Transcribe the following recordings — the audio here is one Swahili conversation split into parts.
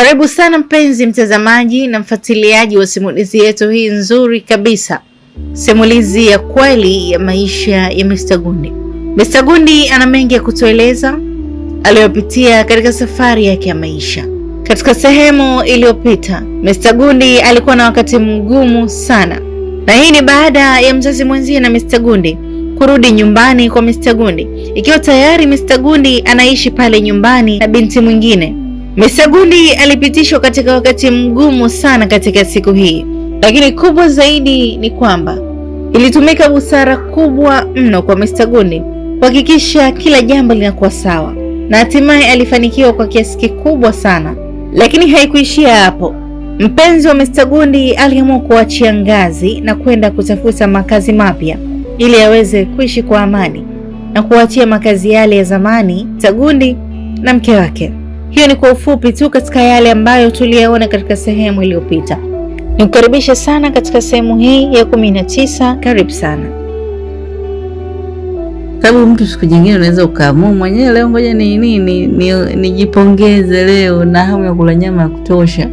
Karibu sana mpenzi mtazamaji na mfuatiliaji wa simulizi yetu hii nzuri kabisa. Simulizi ya kweli ya maisha ya Mr. Gundi. Mr. Gundi ana mengi ya kutueleza aliyopitia katika safari yake ya maisha. Katika sehemu iliyopita, Mr. Gundi alikuwa na wakati mgumu sana. Na hii ni baada ya mzazi mwenzie na Mr. Gundi kurudi nyumbani kwa Mr. Gundi, ikiwa tayari Mr. Gundi anaishi pale nyumbani na binti mwingine. Mr. Gundi alipitishwa katika wakati mgumu sana katika siku hii, lakini kubwa zaidi ni kwamba ilitumika busara kubwa mno kwa Mr. Gundi kuhakikisha kila jambo linakuwa sawa, na hatimaye alifanikiwa kwa kiasi kikubwa sana. Lakini haikuishia hapo. Mpenzi wa Mr. Gundi aliamua kuachia ngazi na kwenda kutafuta makazi mapya ili aweze kuishi kwa amani na kuachia makazi yale ya zamani Mr. Gundi na mke wake. Hiyo ni kwa ufupi tu katika yale ambayo tuliyaona katika sehemu iliyopita. Nikukaribisha sana katika sehemu hii ya 19. Karibu sana. Sababu mtu siku nyingine unaweza ukaamua mwenyewe, leo ngoja nijipongeze leo na hamu ya kula nyama ya kutosha,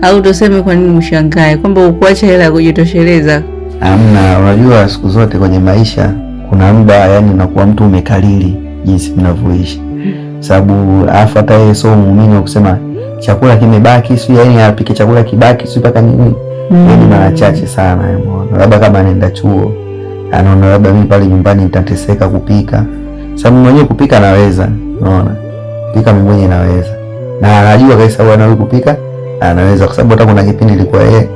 au tuseme kwa nini mshangae kwamba ukuacha hela ya kujitosheleza. Hamna, unajua siku zote kwenye maisha kuna muda yani unakuwa mtu umekalili jinsi mnavyoishi. Sababu hata yeye sio muumini wa kusema chakula kimebaki, sio yani apike chakula kibaki, sio paka nini. Ni mara chache sana umeona. Labda kama anaenda chuo, anaona labda mimi pale nyumbani nitateseka kupika. Sababu mwenyewe kupika naweza, unaona. Kupika mimi mwenyewe naweza. Na anajua kabisa bwana huyu kupika anaweza, kwa sababu hata kuna kipindi ilikuwa yeye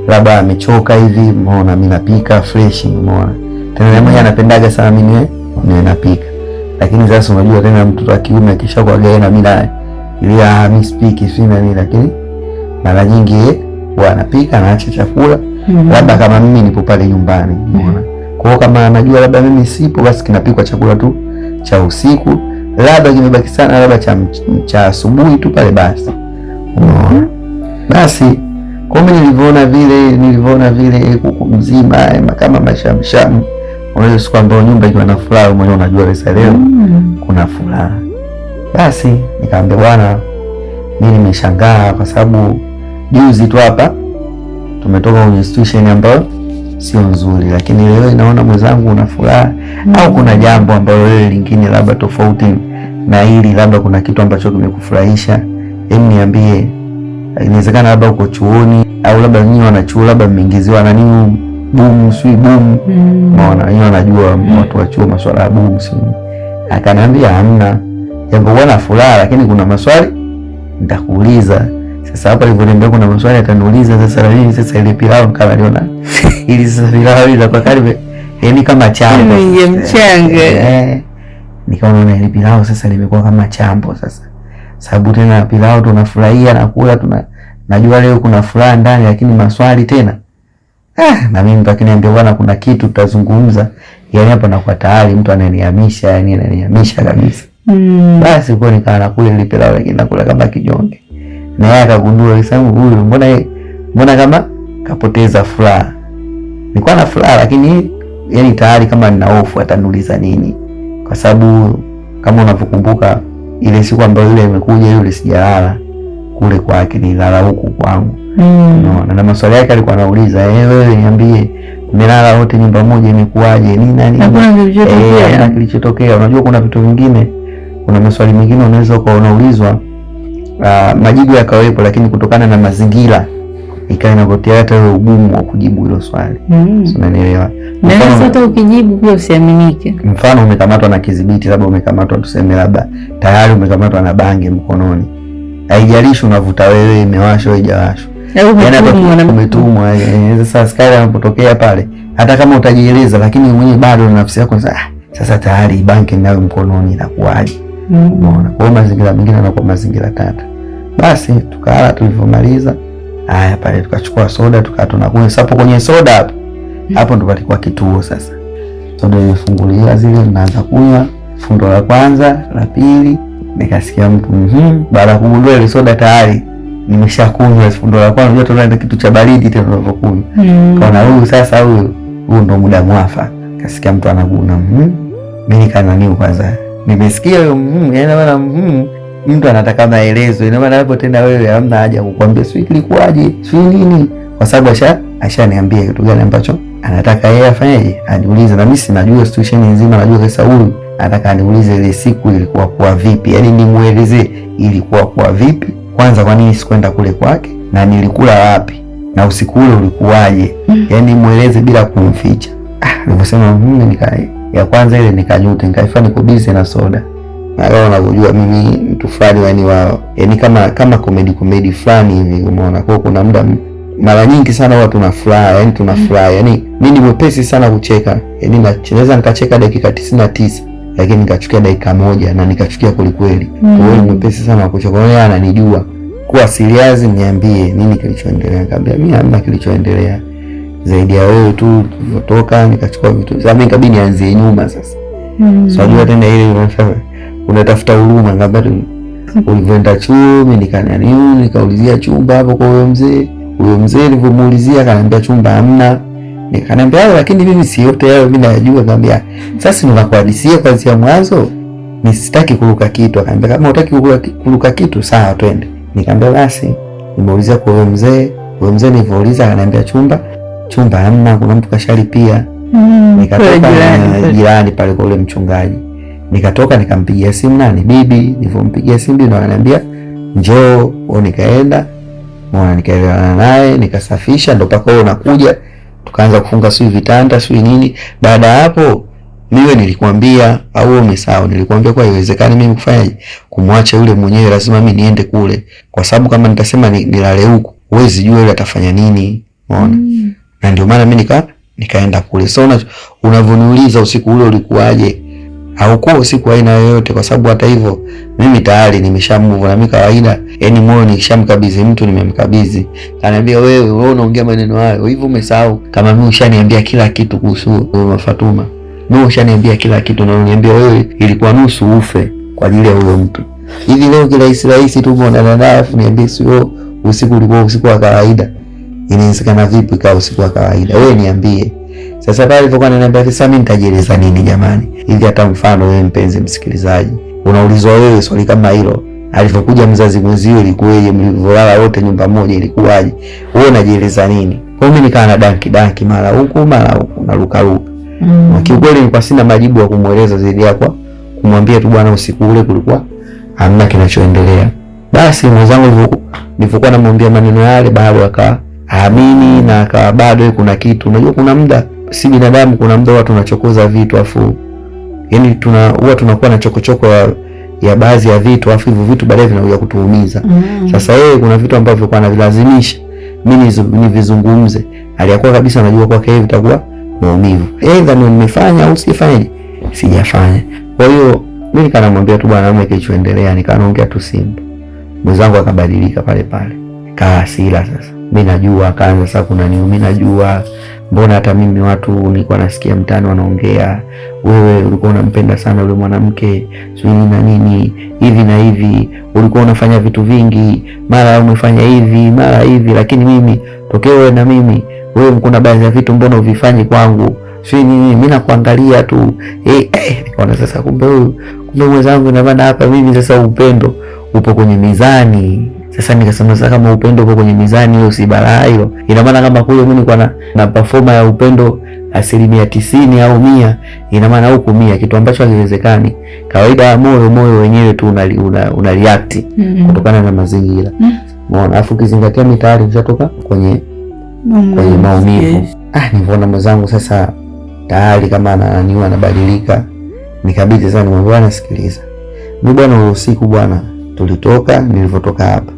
labda amechoka hivi, umeona, mimi napika fresh, umeona. Tena mwenyewe anapendaga sana mimi napika. Lakini sasa unajua tena mtoto wa kiume akishakuwa gani na mimi ili mimi speak sina nini, lakini mara nyingi huwa anapika na acha chakula labda kama mimi nipo pale nyumbani, umeona. Kwa hiyo kama anajua labda mimi sipo, basi kinapikwa chakula tu cha usiku, labda kimebaki sana labda cha asubuhi tu pale basi, umeona. Basi kwa mimi nilivyoona vile kuku mzima kama mashamsham. Unaweza siku ambayo nyumba ikiwa na furaha, mwenyewe unajua leo leo kuna furaha. Basi nikamwambia bwana, mimi nimeshangaa kwa sababu juzi tu hapa tumetoka kwenye situation ambayo sio nzuri, lakini leo inaona mwenzangu una furaha. Au kuna jambo ambalo leo lingine labda tofauti na hili, labda kuna kitu ambacho kimekufurahisha, hebu niambie. Inawezekana labda uko chuoni, au labda nyinyi wanachuo labda mmeingiziwa na nini boom, sui boom, unaona, yeye anajua watu wa chuo masuala ya boom si. Akaniambia hamna, jambo bwana furaha, lakini kuna maswali nitakuuliza. Sasa hapa nilivyoniambia kuna maswali ataniuliza, sasa na nini sasa ile pilau kama niona ili sasa pilau ile kwa karibu yani kama chambo ya mchanga. Nikaona ile pilau sasa limekuwa kama chambo sasa. Sababu tena pilau tunafurahia na kula, najua leo kuna furaha ndani, lakini maswali tena. Na mimi mpaka niambia bwana kuna kitu tutazungumza. Yani hapa nakuwa tayari mtu ananihamisha, yani ananihamisha kabisa. Basi kwa nikaa nakula ile pilau, lakini nakula kama kijonge. Na yeye akagundua alisema huyu mbona kama kapoteza furaha. Nilikuwa na furaha, lakini yani tayari kama nina hofu ataniuliza nini. Kwa sababu kama unavyokumbuka ile siku ambayo ile imekuja yule sijalala kule kwake, nilala huku kwangu. Na maswali yake alikuwa anauliza, wewe niambie, umelala wote nyumba moja imekuaje? Nini nani? Na kilichotokea. Unajua kuna vitu vingine, kuna maswali mengine unaweza ukaulizwa majibu yakawepo, lakini kutokana na mazingira ikawa inakutia hata wewe ugumu wa kujibu hilo swali. Unanielewa? Na hata ukijibu pia usiaminike. Mfano umekamatwa na kidhibiti, labda umekamatwa tuseme labda tayari umekamatwa na bangi mkononi. Haijalishi unavuta wewe, imewashwa au haijawashwa. Umetumwa. Sasa askari anapotokea pale, hata kama utajieleza, lakini mwenyewe bado na nafsi yako sasa tayari bangi nayo mkononi inakuaje? Umeona? Kwa mazingira mengine na kwa mazingira tata. Basi tukala, tulivyomaliza haya pale tukachukua soda tunakunywa. Sapo kwenye soda hapo ndo palikuwa kituo sasa. Soda imefunguliwa zile, naanza kunywa fundo la kwanza, la pili, nikasikia mtu baada ya kugundua ile soda tayari nimeshakunywa fundo la kwanza, unajua tunaenda kitu cha baridi tena unapokunywa. Kaona huyu sasa huyu ndo muda mwafaka. Kasikia mtu anaguna mimi kana nini kwanza. Nimesikia huyo yani bana mtu anataka maelezo. Ina maana hapo tena wewe hamna haja kukwambia sio ilikuwaje, sio nini, kwa sababu ashaniambia kitu gani ambacho anataka yeye afanyeje, aniulize. Na mimi sinajua situation nzima, najua sasa huyu anataka aniulize ile siku ilikuwa kwa vipi, yaani nimuelezee ilikuwa kwa vipi, kwanza kwa nini sikwenda kule kwake na nilikula wapi na usiku ule ulikuwaje, yaani mueleze bila kumficha. Niliposema ya kwanza ile nikajuta, nikaifanya niko busy na soda. Na unajua mimi mtu fulani yani wao, yani kama comedy fulani hivi, umeona. Kwa kuna muda mara nyingi sana watu tunafurahi, yani tunafurahi, yani mimi ni mwepesi sana kucheka, yani naweza nikacheka dakika 99 lakini nikachukia dakika moja na nikachukia kweli. Kwa hiyo ni mwepesi sana kucheka. Kwa hiyo ananijua kuwa serious, niambie nini kilichoendelea. Nikamwambia mimi hamna kilichoendelea zaidi ya wewe tu kutoka nikachukua vitu. Sasa mimi kabidi nianzie nyuma sasa. So unajua tena ile unatafuta huruma. Ngambia ulivyoenda chuo mimi nikaulizia chumba hapo kwa huyo mzee. Huyo mzee nilipomuulizia akaniambia chumba hamna. Nikaniambia lakini mimi si yote hayo mimi najua. Ngambia sasa ninakuhadisia kuanzia mwanzo, nisitaki kuruka kitu. Akaniambia kama hutaki kuruka kitu sawa twende. Nikamwambia basi. Nimeulizia kwa huyo mzee. Huyo mzee nilivyouliza akaniambia chumba hamna, kuna mtu kashalipia. Nikatoka jirani pale kwa ule mchungaji. Nikatoka nikampigia simu nani? Bibi. Nilipompigia simu ndo ananiambia njoo. Nikaenda. Mbona nikaelewana naye, nikasafisha ndo paka wewe unakuja. Tukaanza kufunga sui vitanda, sui nini. Baada hapo mimi nilikwambia au umesahau, nilikwambia kwa haiwezekani mimi kufanyaje kumwacha yule mwenyewe, lazima mimi niende kule. Kwa sababu kama nitasema nilale huko, huwezi jua yule atafanya nini. Unaona? Na ndio maana mimi nikaenda kule. So unavyoniuliza usiku ule ulikuwaje, haukuwa usiku aina yoyote, kwa sababu hata hivyo mimi tayari nimeshamove. Na mimi kawaida, yani moyo nikishamkabidhi mtu nimemkabidhi. Ananiambia wewe unaongea maneno hayo hivyo, umesahau kama mimi ushaniambia kila kitu kuhusu Mama Fatuma. Mimi ushaniambia kila kitu na unaniambia wewe ilikuwa nusu ufe kwa ajili ya huyo mtu. Hivi leo kirahisi tu unaona naye afu niambie sio usiku ulikuwa usiku wa kawaida. Inawezekana vipi kwa usiku wa kawaida? Wewe niambie. Sasa pale alipokuwa ananiambia sasa mimi nitajieleza nini jamani? Hivi hata mfano wewe mpenzi msikilizaji, unaulizwa wewe swali kama hilo, alipokuja mzazi mwenzio ilikuwaje, mlivyolala wote nyumba moja ilikuwaje? Wewe unajieleza nini? Kwa mimi nikaa na danki mara huku na luka. Na kiukweli nilikuwa sina majibu ya kumueleza zaidi yako kumwambia tu bwana usiku ule kulikuwa hamna kinachoendelea. Basi mwenzangu nilipokuwa namwambia maneno yale bado akaamini na akawa bado kuna kitu. Unajua kuna muda si binadamu, kuna muda watu tunachokoza vitu afu yani huwa tunakuwa na chokochoko ya baadhi ya vitu afu hivyo vitu baadaye vinakuja kutuumiza. Sasa yeye kuna vitu ambavyo kwa anavilazimisha mimi nivizungumze, aliyakuwa kabisa anajua kwake hivi vitakuwa maumivu. Aidha ndio nimefanya au sijafanya. Sijafanya. Kwa hiyo mimi nikamwambia tu bwana mimi kilichoendelea, nikaongea tu Simba. Mwenzangu akabadilika pale. Kaa hasira sasa. Mimi najua akaanza sasa kuna nini, mimi najua mbona hata mimi watu nilikuwa nasikia mtaani wanaongea wewe ulikuwa unampenda sana yule mwanamke, sio na nini hivi na hivi, ulikuwa unafanya vitu vingi, mara umefanya hivi, mara hivi, lakini mimi tokeo wewe na mimi wewe kuna baadhi ya vitu mbona uvifanyi kwangu, sio nini, mimi nakuangalia tu. Nikaona sasa kumbe mwenzangu na maana hapa mimi sasa upendo upo kwenye mizani. Sasa nikasema sasa kama upendo uko kwenye mizani hiyo si balaa hilo. Ina maana kama kule mimi nilikuwa na performa ya upendo 90% au 100, ina maana huko 100, kitu ambacho hakiwezekani. Kawaida ya moyo wenyewe tu una react kutokana na mazingira. Unaona, afu kizingatia mitayari nishatoka kwenye maumivu. Niliona mwenzangu sasa tayari kama anabadilika. Nikabidi sasa nimwambie bwana sikiliza. Mimi bwana usiku bwana tulitoka, nilivyotoka hapa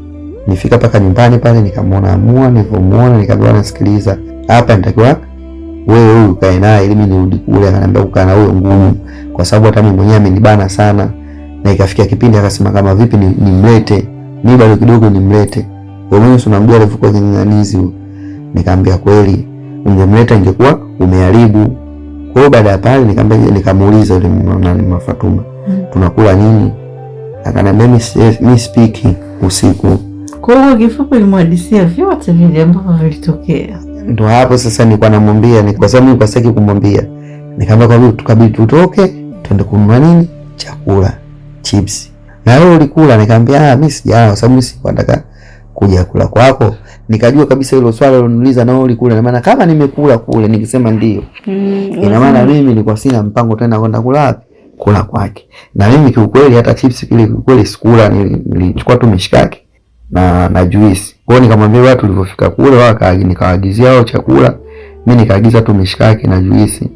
nifika paka nyumbani pale nikamwona nilivyomuona nikamwambia nasikiliza hapa nitakiwa wewe huyu kae naye ili mimi nirudi kule. Akaniambia ukaa na huyo ngumu, kwa sababu hata mimi mwenyewe amenibana sana. Na ikafikia kipindi akasema kama vipi nimlete mimi bado kidogo nimlete wewe, unamjua alivyokuwa kinyanizi. Nikamwambia kweli ungemleta ingekuwa umeharibu. Kwa hiyo baada ya pale nikamuuliza yule Mama Fatuma tunakula nini? Akaniambia mimi speaking usiku. Kwa hiyo kifupi nilimhadisia vyote vile ambavyo vilitokea. Ndio hapo sasa nilikuwa namwambia kwa sababu nilikuwa sitaki kumwambia. Nikamwambia kwa hiyo tukabidi tutoke twende kununua nini? Chakula, chips. na wewe ulikula? Nikamwambia mimi sijala kwa sababu mimi sikutaka kuja kula kwako. Nikajua kabisa hilo swali liloniuliza na wewe ulikula, na maana kama nimekula kule nikisema ndio, ina maana mimi nilikuwa sina mpango tena kwenda kula kwake. Na mimi kiukweli hata chips kile kiukweli sikula, nilichukua tu mishikaki na juice. Kwa hiyo nikamwambia watu tulipofika kule wao nikawaagizia wao chakula, mimi nikaagiza tu mishikaki na juice.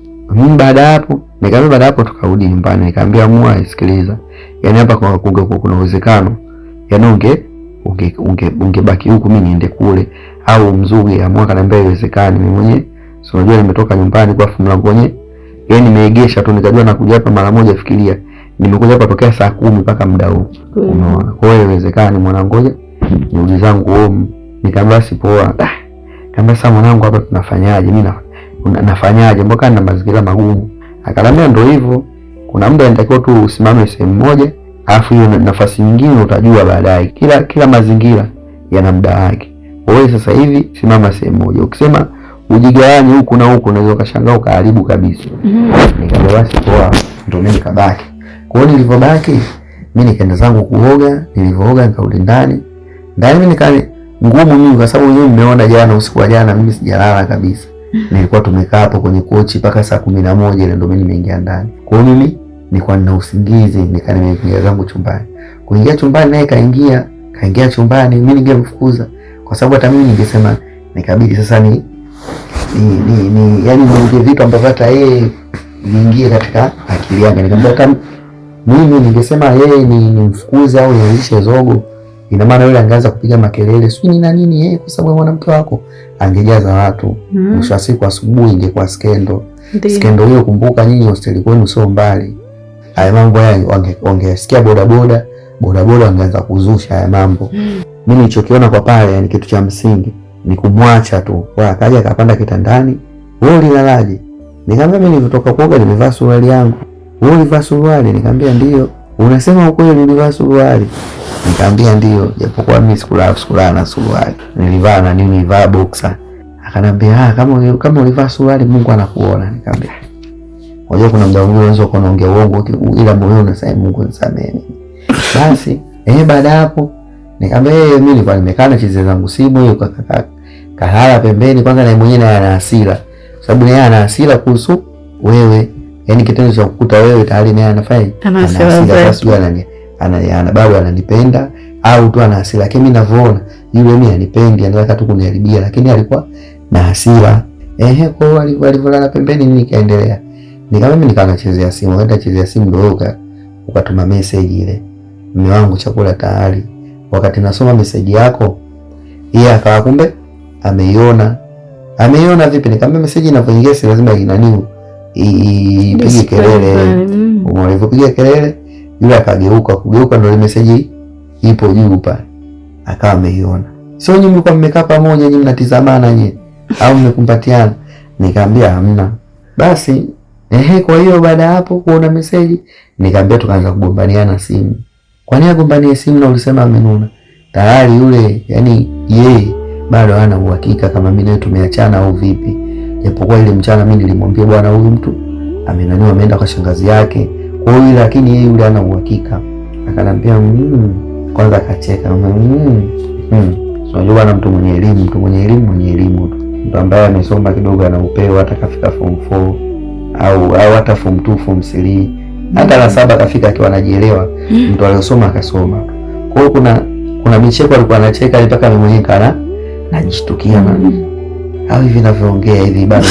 Baada hapo tukarudi nyumbani. Nikamwambia Mua, sikiliza, yani hapa kuna uwezekano yani ungebaki huku mimi niende kule, au Mzuge Amua kaniambia iwezekani. Mimi mwenyewe si unajua nimetoka nyumbani kwa mlango wenyewe, yani nimeegesha tu, nikajua nakuja hapa mara moja. Fikiria nimekuja hapa tokea saa 10 mpaka muda huu, unaona. Kwa hiyo iwezekani mwanangu, ngoja niulize zangu home. Nikamwambia si poa. Kama sasa mwanangu, hapa tunafanyaje? Mimi nafanyaje? Mbona na mazingira magumu? Akaniambia ndio hivyo, kuna muda nitakiwa tu usimame sehemu moja, alafu hiyo nafasi nyingine utajua baadaye. Kila mazingira yana muda wake. Wewe sasa hivi simama sehemu moja, ukisema ujigawanye huku na huku unaweza ukashangaa ukaharibu kabisa. Nikamwambia basi poa, ndio mimi nikabaki. Kwa hiyo nilipobaki mimi nikaenda zangu kuoga. Nilipooga nikarudi ndani mimi nikali ngumu mimi, kwa sababu yeye mmeona jana usiku wa jana mimi sijalala kabisa. Nilikuwa tumekaa hapo kwenye kochi mpaka saa 11 ile ndio mimi nimeingia ndani. Kwa hiyo mimi nilikuwa nina usingizi, nimeingia zangu chumbani. Kuingia chumbani naye kaingia chumbani, mimi ningemfukuza kwa sababu hata mimi ningesema nikabidi sasa yani ni vitu ambavyo hata yeye niingie katika akili yake. Nikamwambia kama mimi ningesema yeye ni mfukuza au nilishe zogo, ina maana yule angeanza kupiga makelele sio ni na nini yeye, kwa sababu mwanamke wako angejaza watu. Mwisho wa siku asubuhi ingekuwa skendo. Skendo hiyo, kumbuka nyinyi hosteli kwenu sio mbali. Haya mambo wangesikia bodaboda wangeanza kuzusha haya mambo. Mimi nilichokiona kwa pale, yani kitu cha msingi ni kumwacha tu. Kwa akaja akapanda kitandani, wewe ulilalaje? Nikamwambia mimi nilitoka kuoga nimevaa suruali yangu. Wewe ulivaa suruali? Nikamwambia ndio. Unasema ukweli ulivaa suruali? Nikamwambia ndio, japokuwa mimi sikula na suruali. Nilivaa boxer. Akanambia kama ulivaa suruali Mungu anakuona. Nikamwambia unajua kuna muda mwingine unaweza kuongea uongo ila moyo unasema Mungu nisamehe. Basi baada hapo nikamwambia mimi nilikuwa nimekaa na chizi zangu simu hiyo kahala pembeni. Kwanza na mwenyewe ana hasira, sababu yeye ana hasira kuhusu wewe, yani kitendo cha kukuta wewe tayari naye anafanya ana hasira. Sasa ana bado ananipenda au tu ana hasira, lakini mimi ninavyoona yule mimi anipendi, anataka tu kuniharibia, lakini alikuwa na hasira. Kwa hiyo alivolala pembeni mimi nikaendelea. Mimi nikaanachezea simu, hata chezea simu ndio ukatuma message ile, mume wangu chakula tayari. Wakati nasoma message yako yeye akawa kumbe ameiona vipi? Nikamwambia message inavyoingia si lazima inaniu ipige kelele. Umepiga kelele, yule kugeuka ndio message ipo juu pale, akawa ameiona. Sio nyinyi mlikuwa mmekaa pamoja, nyinyi mnatizamana nyinyi au mmekumbatiana? Nikamwambia hamna. Basi kwa hiyo baada hapo kuona message, nikamwambia tukaanza kugombaniana simu. Kwa nini agombanie simu na ulisema amenuna? Tayari yule yani yeye bado hana uhakika kama mimi naye tumeachana au vipi. Japokuwa ile mchana mimi nilimwambia bwana huyu mtu amenaniwa ameenda kwa shangazi yake. Kwa hiyo lakini yeye yule hana uhakika. Akanambia kwanza akacheka. Unajua bwana mtu mwenye elimu tu. Mtu ambaye amesoma kidogo ana upeo, hata kafika form 4 au hata form 2 form 3 hata la 7 kafika akiwa anajielewa. Mtu aliyosoma akasoma. Kwa hiyo kuna micheko alikuwa anacheka mpaka mimi mwenyewe kana najishtukia au hivi ninavyoongea hivi bado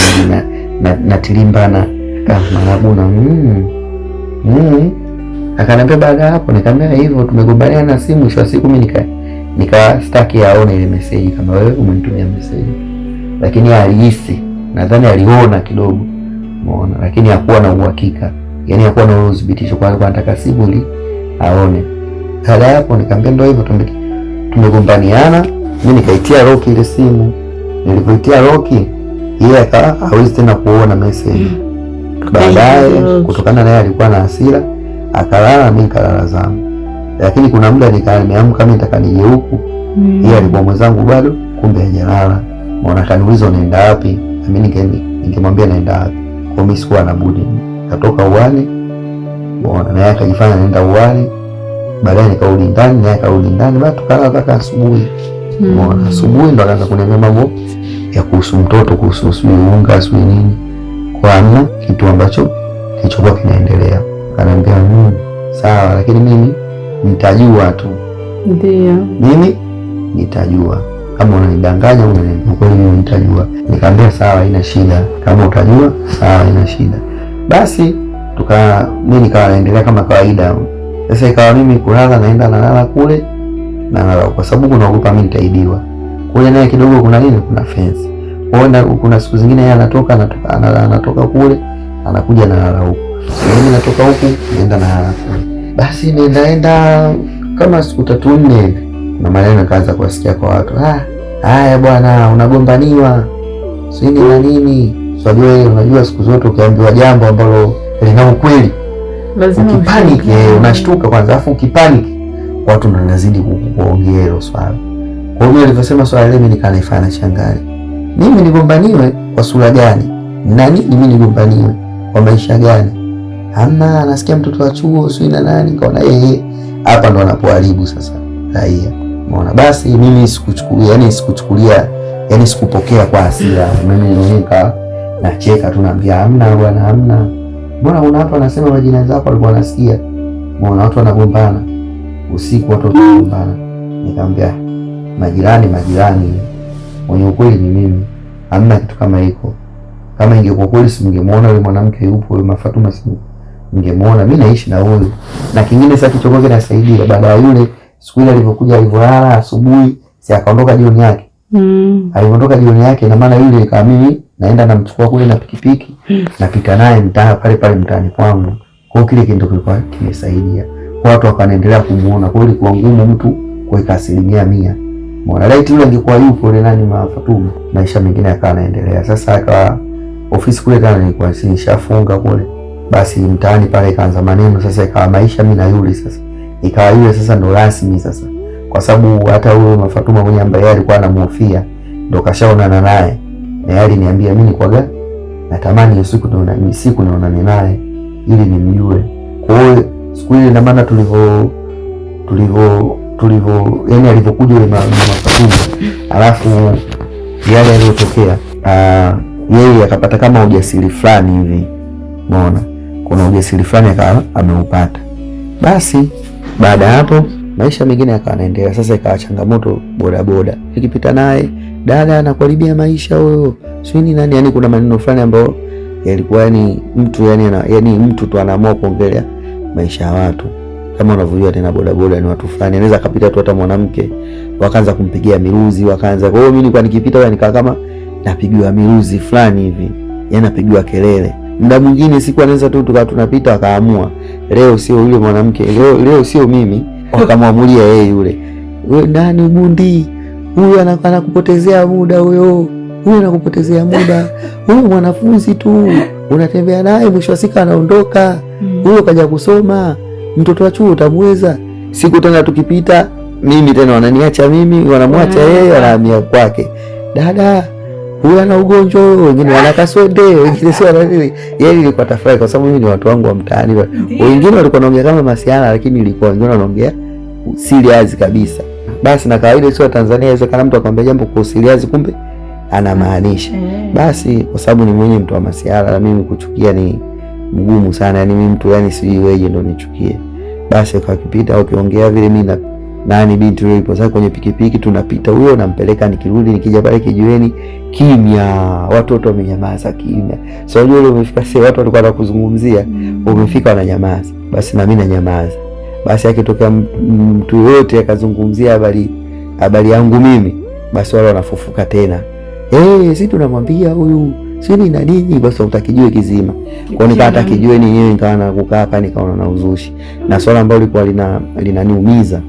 natilimbana kama manabuna. Akaniambia baada hapo, nikamwambia hivyo tumegombania na simu. Mwisho wa siku mimi nikastaki aone ile message kama wewe umenitumia message, lakini alihisi, nadhani aliona kidogo, umeona, lakini hakuwa na uhakika, yani hakuwa na udhibitisho kwa sababu anataka simu ili aone. Baada hapo nikamwambia ndio hivyo tumegombaniana. Mimi nikaitia lock ile simu. Nilipoitia lock yeye hawezi tena kuona message. Baadaye kutokana naye alikuwa na hasira akalala, mimi nikalala zangu. Lakini kuna muda nimeamka mimi nataka nije huku. Yeye alikuwa mwenzangu bado, kumbe hajalala. Mbona kaniuliza unaenda wapi? Mimi ningemwambia naenda wapi. Kwa mimi sikuwa na budi. Katoka uwani. Mbona naye akajifanya naenda uwani. Baadaye nikarudi ndani, naye akarudi ndani, basi tukalala mpaka asubuhi. Asubuhi ndo akaanza kuniambia mambo ya kuhusu mtoto, kuhusu sijui unga sijui nini, kwa hamna kitu ambacho kilichokuwa kinaendelea. Akaniambia sawa, lakini mimi nitajua tu. Ndio. Mimi nitajua kama unanidanganya au unaniambia kweli, mimi nitajua. Nikamwambia sawa, haina shida, kama utajua sawa, haina shida. Basi mimi nikawa naendelea kama kawaida. Sasa ikawa mimi kulala, naenda nalala kule na nalala, kwa sababu kunaogopa mimi nitaibiwa. Kule naye kidogo kuna nini, kuna fence. Kuna siku zingine yeye anatoka kule anakuja na nalala huko. Mimi natoka huku naenda nalala kule. Basi naenda kama siku 3-4 hivi. Na maneno kaanza kusikia kwa watu. Haya bwana, unagombaniwa. Sio na nini? Unajua siku zote ukiambiwa jambo ambalo lina ukweli, lazima ukipaniki, unashtuka kwanza, afu ukipaniki watu ndo wanazidi kuongea hilo swala. Kwa hiyo alivyosema swala leo, mimi nikaifanya changani. Mimi nigombaniwe kwa sura gani? Nani mimi nigombaniwe kwa maisha gani? Hamna, nasikia mtoto wa chuo sio na nani, kaona hapa ndo anapoharibu sasa raia. Umeona? Basi mimi sikuchukulia, yani sikupokea kwa hasira. Mimi niliweka nacheka tu, naambia hamna bwana, hamna. Mbona una watu wanasema majina zako walikuwa wanasikia. Mbona watu wanagombana usiku, watu wanagombana. Nikamwambia majirani, mwenye ukweli ni mimi. Hamna kitu kama hiko. Kama ingekuwa kweli singemuona yule mwanamke yupo, yule Fatuma, ningemuona. Mimi naishi na huyo. Na kingine sasa kichoko kinasaidia, baada ya yule siku ile alivyokuja, alivyolala asubuhi, si akaondoka jioni yake. Aliondoka jioni yake, na maana yule kama mimi naenda namchukua kule na pikipiki, napita naye mtaa pale mtaani kwangu. Kwa kile kitu kilikuwa kimesaidia. Kwa watu wakaendelea kumuona. Kwa hiyo ilikuwa ngumu mtu kuweka 100%. Mbona laiti yule angekuwa yupo yule nani Fatuma, maisha mengine yakawa yanaendelea. Sasa akawa ofisi kule tena nilikuwa nishafunga kule. Basi mtaani pale ikaanza maneno sasa, ikawa maisha mimi na yule sasa. Ikawa yule sasa ndo rasmi sasa. Kwa sababu hata huyo Fatuma mwenye ambaye alikuwa anamhofia ndo kashaonana naye. Na yeye aliniambia mimi kwaga natamani siku naonane naye ili nimjue. Kwa hiyo siku ile na maana tulivyo yani alivyokuja yule Fatuma, alafu yale yaliyotokea, yeye akapata kama ujasiri fulani hivi. Unaona? Kuna ujasiri fulani akawa ameupata. Basi baada ya hapo maisha mengine yakawa yanaendelea. Sasa ikawa changamoto bodaboda. Nikipita naye, dada anakuharibia maisha huyo. Sio nani, yani kuna maneno fulani ambayo yalikuwa yani mtu tu anaamua kuongelea maisha ya watu. Kama unavyojua tena bodaboda ni watu fulani. Anaweza akapita tu hata mwanamke wakaanza kumpigia miruzi, wakaanza. Kwa hiyo mimi nilikuwa nikipita wewe nikaa kama napigiwa miruzi fulani hivi. Yaani napigiwa kelele. Muda mwingine siku anaweza tu tukawa tunapita wakaamua leo sio yule mwanamke, leo sio mimi, wakamwamulia yeye yule. Wewe nani bundi? Huyu anakupotezea muda huyo anakupotezea muda. Huyo mwanafunzi tu unatembea naye, mwisho wa siku anaondoka. Huyo kaja kusoma, mtoto wa chuo utamweza. Siku tena tukipita mimi tena wananiacha mimi, wanamwacha yeye, wanahamia kwake. Dada huyu ana ugonjwa, wengine wana kaswende, wengine sio nani. Yeye ilikuwa tafurahi kwa sababu mimi ni watu wangu wa mtaani. Wengine walikuwa wanaongea kama masiala, lakini ilikuwa wengine wanaongea serious kabisa. Basi na kawaida sio Tanzania, inawezekana mtu akwambia jambo kwa serious kumbe anamaanisha. Basi kwa sababu ni mwenye mtu wa masiala, na mimi kuchukia ni mgumu sana. Yani mimi mtu yani sijui wewe ndo nichukie. Basi kwa kipita au kiongea vile mimi nani binti yule ipo sasa kwenye pikipiki tunapita, huyo nampeleka, nikirudi nikija pale kijiweni kimya, watoto wamenyamaza kimya. So yule umefika sasa, watu walikuwa wanakuzungumzia, umefika wananyamaza. Basi na mimi nanyamaza. Basi akitokea mtu yote akazungumzia habari yangu mimi, basi wale wanafufuka tena. Sisi tunamwambia huyu sio ni nini, basi utakijue kizima. Kwa hiyo nikata kijue yenyewe, nikaanza kukaa hapa, nikaona na uzushi. Na swala ambalo lilikuwa linaniumiza,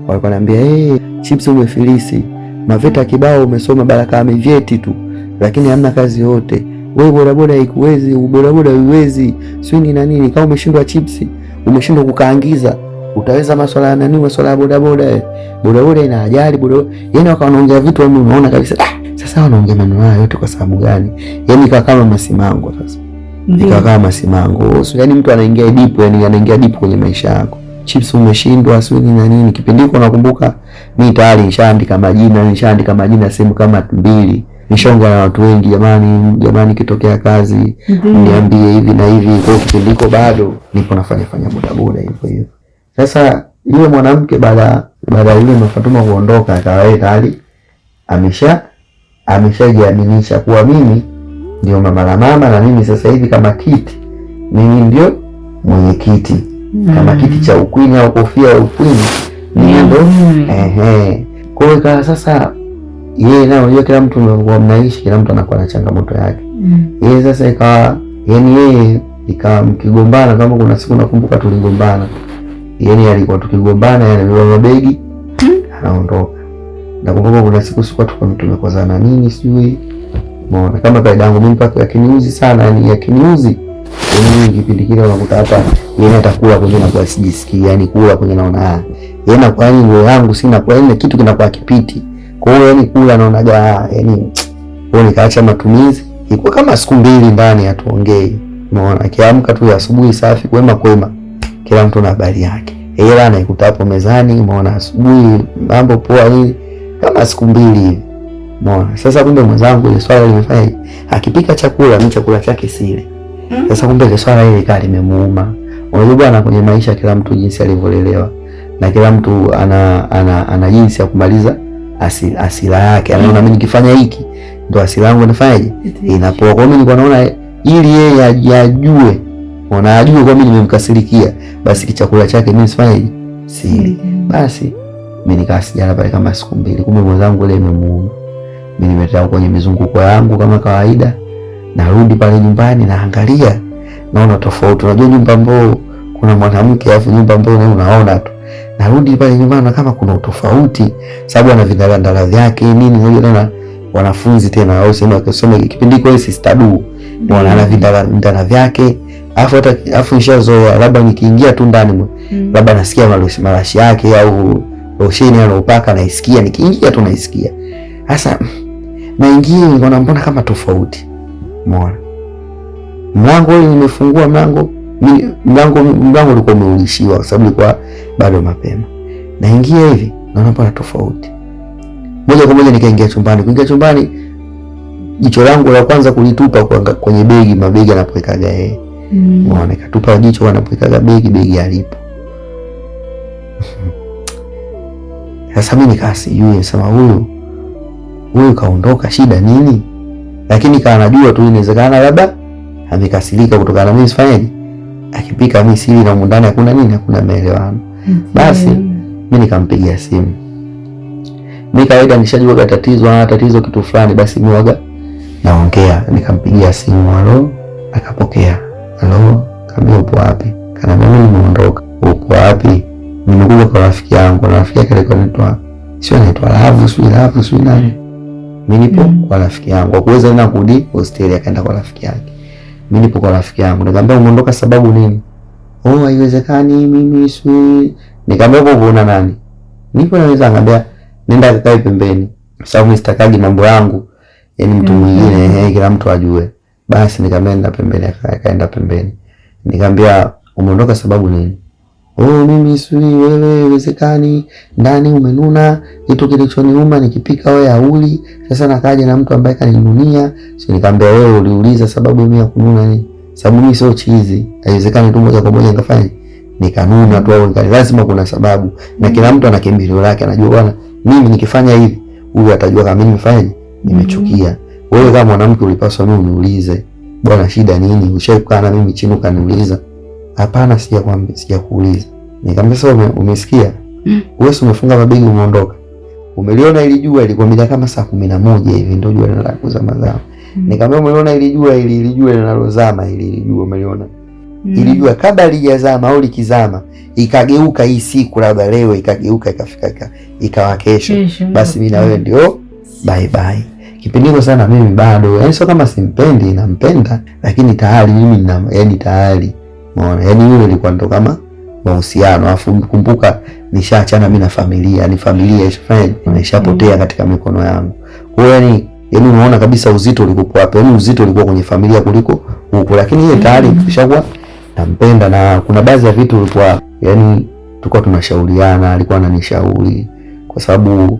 walikuwa wananiambia Chips umefilisi, maveta kibao umesoma, Baraka amevyeti tu lakini hamna kazi yote. Wewe bodaboda haikuwezi, bodaboda haiwezi, sio ni nini. Kama umeshindwa Chips, umeshindwa kukaangiza, utaweza masuala ya nani, masuala ya bodaboda. Bodaboda ina ajali, bodaboda. Yaani wakaongea vitu ambavyo unaona kabisa sasa wanaongea maneno haya yote kwa sababu gani? Yaani ikawa kama masimango sasa. Ikawa kama masimango. So, yaani mtu anaingia deep, yani anaingia deep kwenye maisha yako. chips umeshindwa sio nini nini. Kipindi hicho nakumbuka mimi tayari nishaandika majina sehemu kama 2. Nishonga na watu wengi, jamani kitokea kazi niambie hivi na hivi. Kwa kipindi hicho bado nipo nafanya bodaboda hivyo. Sasa yule mwanamke baada yule Fatuma kuondoka, akawa tayari ameshajiaminisha kuwa mimi ndio mama la mama, na mimi sasa hivi kama kiti mimi ndio mwenyekiti kama kiti cha ukwini au kofia ya ukwini mimi ndio Kwa hiyo sasa yeye na unajua kila mtu mnaishi, kila mtu anakuwa na changamoto yake. Yeye sasa ikawa yeye mkigombana, kama kuna siku nakumbuka tuligombana, alikuwa tukigombana, mabegi anaondoka. Nakumbuka kuna siku tumekozana nini sijui. Umeona kama kaida yangu mimi mpaka yakiniuzi sana, yakiniuzi. Kipindi kile unakuta hapa atakula kwenye na kwa sijisikii, kula kwenye naona kwa nini yangu sina kwa nini kitu kinakuwa kipiti. Kwa hiyo kula naonaga nikaacha matumizi. Ilikuwa kama siku 2 ndani hatuongei. Umeona akiamka tu asubuhi safi kwema kila mtu na habari yake. Hela anaikuta hapo mezani, umeona asubuhi mambo poa hivi kama siku 2 hivi. Umeona sasa kumbe mwenzangu ile swala limefanya akipika chakula mimi chakula chake sile. Sasa kumbe ile swala ile kali limemuuma. Unajua bwana, kwenye maisha kila mtu jinsi alivyolelewa na kila mtu ana jinsi ya kumaliza asila yake. Anaona mimi nikifanya hiki ndio asila yangu inafanyaje inapoa. Kwa mimi nilikuwa naona ili yeye ajue, ajue kwa mimi nimemkasirikia, basi kichakula chake mimi sifanyaje sili. Basi mimi nikasijana pale kama siku 2. Kumbe mwenzangu ile imemuuma. Mimi nimetoka kwenye mizunguko yangu kama kawaida, narudi pale nyumbani naangalia, naona tofauti. Unajua nyumba ambayo kuna mwanamke alafu nyumba ambayo unaona tu. Narudi pale nyumbani kama kuna utofauti, sababu ana vidandala vyake nini. Unajua tena wanafunzi tena au sema kusoma kipindi kwa sistadu, wana vidandala vyake. Alafu nishazoea labda nikiingia tu ndani labda nasikia marashi yake au losheni anopaka naisikia, nikiingia tu naisikia. Sasa naingia nikaona mbona kama tofauti. Umeona mlango ule nimefungua mlango ulikuwa umeulishiwa kwa sababu ilikuwa bado mapema. Naingia hivi naona mbona tofauti. Moja kwa moja nikaingia chumbani. Kuingia chumbani jicho langu la kwanza kulitupa kwenye mabegi anapowekaga yeye. Umeona nikatupa jicho anapowekaga begi alipo. Sasa mimi nikasijui sema huyu kaondoka shida nini? Lakini kana najua tu inawezekana labda amekasirika kutokana na mimi sifanyaje. Akipika mimi siri na mundani hakuna maelewano. Basi mimi nikampigia simu. Mimi kawaida nishajua tatizo kitu fulani, basi mimi waga naongea. Nikampigia simu, halo, akapokea. Halo, kama upo wapi? Kana mimi nimeondoka. Upo wapi? Nimekuja kwa rafiki yangu. Na rafiki yake alikuwa anaitwa Lavu, sio nani. Mimi nipo kwa rafiki yangu. Kwa kuweza na kurudi hosteli akaenda kwa rafiki yake. Mimi nipo kwa rafiki yangu. Nikamwambia umeondoka sababu nini? Haiwezekani mimi sio. Nikamwambia unaona nani? Nipo naweza ngambia nenda kakae pembeni. Sababu mimi sitakagi mambo yangu. Mtu mwingine kila mtu ajue. Basi nikamwenda pembeni, akaenda pembeni. Nikamwambia umeondoka sababu nini? Mimi sio wewe, haiwezekani. Ndani umenuna, kitu kilichoniuma nikipika wewe hauli. Sasa nakaja na mtu ambaye kaninunia. Sio nikamwambia wewe uliuliza sababu mimi ya kununa nini? Sababu mimi sio chizi. Haiwezekani tu moja kwa moja nikafanya nikanuna tu au lazima kuna sababu. Na kila mtu ana kimbilio lake, anajua bwana mimi nikifanya hivi huyu atajua kama mimi nimefanyaje nimechukia. Wewe kama mwanamke ulipaswa mimi uniulize, bwana shida nini? Ushaikukaa na mimi chini ukaniuliza? Hapana, sijakuuliza. Nikamwambia sasa umesikia? Wewe umefunga mabegi umeondoka. Umeliona ili jua ilikuwa mida kama saa 11 hivi ndio jua linalozama mazao. Nikamwambia umeliona ili jua linalozama ili jua umeliona? Ili jua kabla halijazama au likizama ikageuka hii siku labda leo ikageuka ikafika ikawa kesho. Basi mimi na wewe ndio bye bye. Kipindi hicho sana mimi bado sio kama simpendi, nampenda lakini tayari mimi tayari. Umeona? Yule ilikuwa ndo kama mahusiano. Afu kumbuka nishaachana mimi na familia. Ni familia ishapotea katika mikono yangu. Kwa hiyo unaona kabisa uzito ulikuwa hapo. Uzito ulikuwa kwenye familia kuliko huko. Lakini yeye tayari kishakuwa nampenda, na kuna baadhi ya vitu ulikuwa tulikuwa tunashauriana, alikuwa ananishauri kwa sababu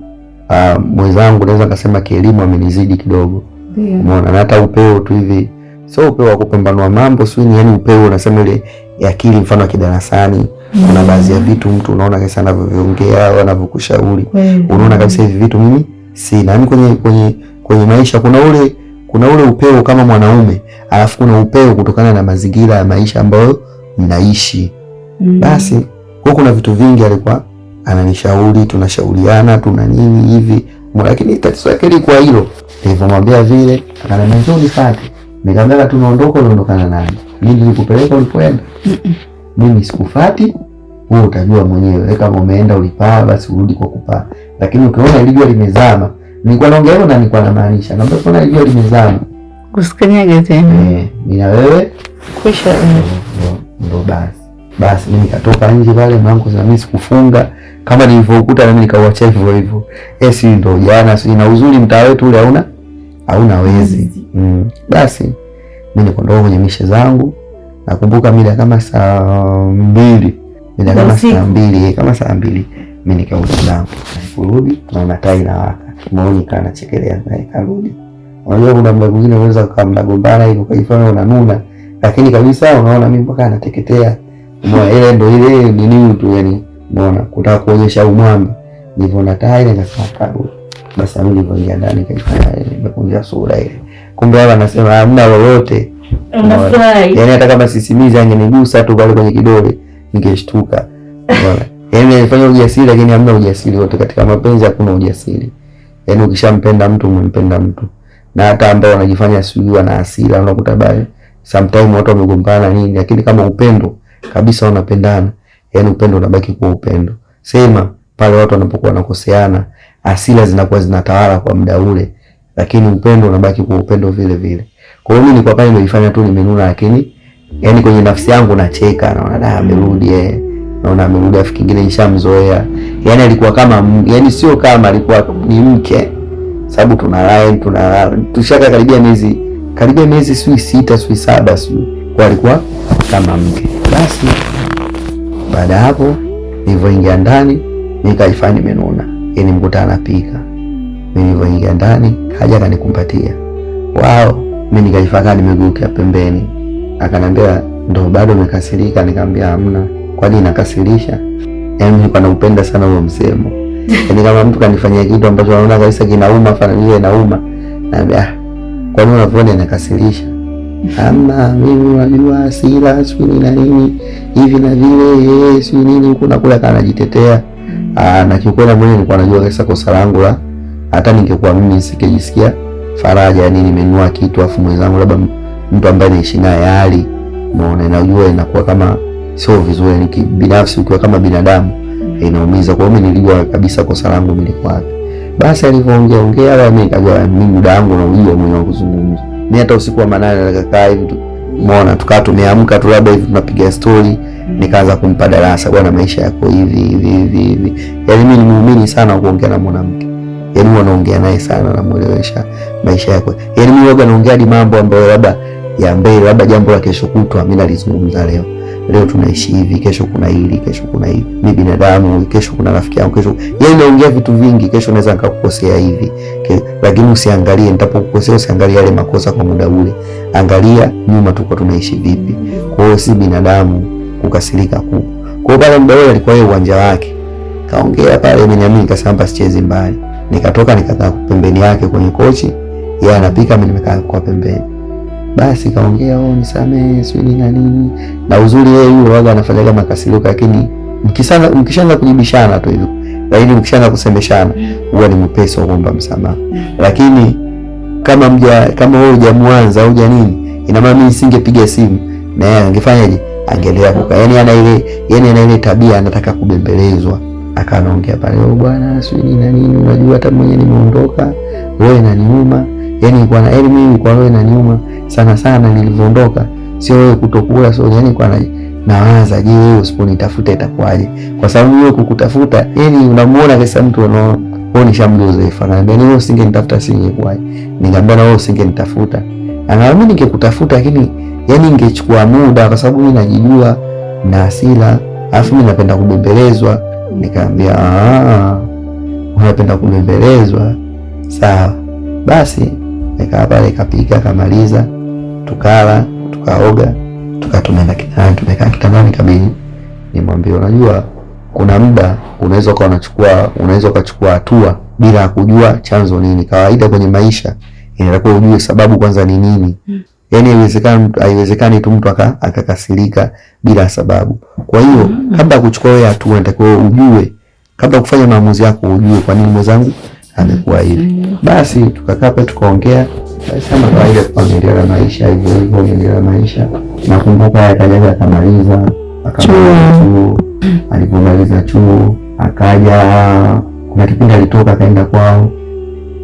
mwenzangu naweza kusema kielimu amenizidi kidogo. Umeona, na hata upeo tu hivi, sio upeo wa kupambanua mambo sio, yani upeo unasema ile ya akili, mfano wa kidarasani. Kuna baadhi ya vitu mtu unaona kabisa anavyoongea au anavyokushauri, unaona kabisa hivi vitu mimi sina. Yani kwenye maisha kuna ule upeo kama mwanaume, alafu kuna upeo kutokana na mazingira ya maisha ambayo mnaishi. Basi kwa kuna vitu vingi alikuwa ananishauri, tunashauriana, tuna nini hivi. Lakini tatizo lake lilikuwa hilo. Nilipomwambia vile, akaniambia njoo nifuate. Nikamwambia tunaondoka, unaondokana nani? Mimi nilikupeleka ulipoenda. Mimi sikufuati, wewe utajua mwenyewe. Kama umeenda ulipaa basi urudi kwa kupaa. Lakini ukiona ile jua limezama, nilikuwa naongea hivyo na nilikuwa namaanisha. Naomba kuna ile jua limezama, usikanyage tena. Mimi na wewe kwisha. Ndo basi mimi nikatoka nje pale, mlango za mimi sikufunga kama nilivyokuta, na mimi nikauacha hivyo hivyo. Si ndo jana, si na uzuri mtaa wetu ule hauna wezi. Basi mimi nikaondoka kwenye mishe zangu. Nakumbuka mida kama saa 2, kama saa 2 mimi nikarudi zangu. Kurudi naona taa inawaka, maoni kana chekelea naye karudi. Unajua kuna mda mwingine unaweza kama mnagombana hivi ukaifanya unanuna, lakini kabisa unaona mimi mpaka nateketea. Mbona ile ndio ile nini tu, yani mbona kutaka kuonyesha umwamba. Nilipoona taa ile nikasema karudi. Basi mimi nilipoingia ndani kaifanya nimekunja sura ile. Kumbe wao wanasema hamna lolote. Unafurahi. Yaani hata kama sisimizi angenigusa tu pale kwenye kidole ningeshtuka. Unaona? Yaani nilifanya ujasiri, lakini hamna ujasiri wote katika mapenzi, hakuna ujasiri. Yaani ukishampenda mtu umempenda mtu. Na hata ambao wanajifanya sijui wana hasira, unakuta bali sometimes watu wamegombana nini, lakini kama upendo kabisa wanapendana, yaani upendo unabaki kuwa upendo. Sema pale watu wanapokuwa wanakoseana, hasira zinakuwa zinatawala kwa muda ule, lakini upendo unabaki kuwa upendo vile vile. Kwa hiyo mimi kwa pale nilifanya tu nimenuna, lakini yani kwenye nafsi yangu nacheka, naona amerudi naona amerudi, afu kingine nishamzoea. Yani alikuwa kama, yani sio kama, alikuwa ni mke, sababu tushaka karibia miezi 6 7 kwa alikuwa kama mke. Basi baada hapo nilivyoingia ndani nikaifanya nimenuna, yani mkuta anapika. Mimi nilivyoingia ndani kaja kanikumbatia, mimi nikaifaka nimegeuka pembeni. Akanambia ndo bado umekasirika? Nikamwambia hamna. Kwani inakasirisha? Yaani nilikuwa naupenda sana huo msemo. Yaani kama mtu kanifanyia kitu ambacho anaona kabisa kinauma, fanya inauma, naambia kwani unaona inakasirisha? Hamna, mimi unajua hasira sio na nini hivi na vile, sio nini kuna kula kana jitetea. Na kiukweli mwenyewe nilikuwa najua kabisa kosa langu, hata ningekuwa mimi nisingejisikia faraja, yani nimenua kitu afu mwenzangu labda mtu ambaye naishi naye hali, unaona, najua inakuwa kama sio vizuri. Ni binafsi ukiwa kama binadamu inaumiza. Kwa hiyo mimi nilijua kabisa kosa langu lilikuwa wapi. Basi alivyoongea mimi nikajua mimi muda wangu na ujio mwenyewe kuzungumza. Mimi hata usiku wa manane nikakaa hivi, umeona, tukaa tumeamka tu labda hivi tunapiga story, nikaanza kumpa darasa, bwana maisha yako hivi. Yaani mimi ni muumini sana kuongea na mwanamke. Yaani wanaongea naye sana, namuelewesha maisha yako. Yaani mimi waga naongea hadi mambo ambayo labda ya mbele, labda jambo la kesho kutwa mimi nalizungumza leo. Leo tunaishi hivi, kesho kuna hili, kesho kuna hivi. Mimi binadamu, kesho kuna rafiki yangu, kesho. Yaani naongea vitu vingi, kesho naweza nikakukosea hivi. Lakini usiangalie nitapokukosea, usiangalie yale makosa kwa muda ule. Angalia nyuma tuko tunaishi vipi. Kwa hiyo si binadamu kukasirika ku. Kwa hiyo pale muda ule alikuwa yeye uwanja wake. Kaongea pale, mimi nikasema sichezi mbali. Nikatoka nikakaa pembeni yake kwenye kochi, yeye anapika, mimi nimekaa kwa pembeni. Basi kaongea, nisamee sio nini. Na uzuri yeye yule waga anafanya kama kasirika, lakini mkishaanza kujibishana tu hivyo, lakini mkishaanza kusemeshana huwa ni mpesi wa kuomba msamaha. Lakini kama wewe hujamwanza au nini, ina maana mimi singepiga simu na yeye angefanyaje? Angelea kukaa. Yaani ana ile tabia, anataka kubembelezwa. Akaanaongea pale, bwana sio nini, unajua hata mwenyewe nimeondoka, wewe unaniuma. Yaani mimi kwa wewe unaniuma sana nilivyoondoka, sio wewe kutokula, sio yani nawaza, je, wewe usiponitafuta itakuwaje? Kwa sababu wewe kukutafuta, yani unamuona kesa mtu wewe nishamgeuza ifana, yani wewe usingenitafuta singekuwaje? Nikamwambia na wewe usingenitafuta. Mimi ningekutafuta, lakini yani ingechukua muda, kwa sababu mimi najijua na hasira, alafu mimi napenda kubembelezwa. Nikamwambia unapenda kubembelezwa, sawa basi. Nikaa pale, kapika, kamaliza, tukala, tukaoga, tumeenda kitandani, tumekaa kitandani kabisa. Nimwambia unajua kuna muda unaweza ukachukua hatua bila kujua chanzo nini. Kawaida kwenye maisha inatakiwa ujue sababu kwanza ni nini. Yaani haiwezekani tu mtu akakasirika bila sababu. Kwa hiyo kabla ya kuchukua wewe hatua unatakiwa ujue, kabla kufanya maamuzi yako ujue kwa nini mwenzangu amekuwa hivi. Basi tukakaa pale tukaongea, kama kawaida tukaendelea na maisha hivyo maisha. Nakumbuka akaja akamaliza chuo. Alipomaliza chuo akaja, kuna kipindi alitoka akaenda kwao.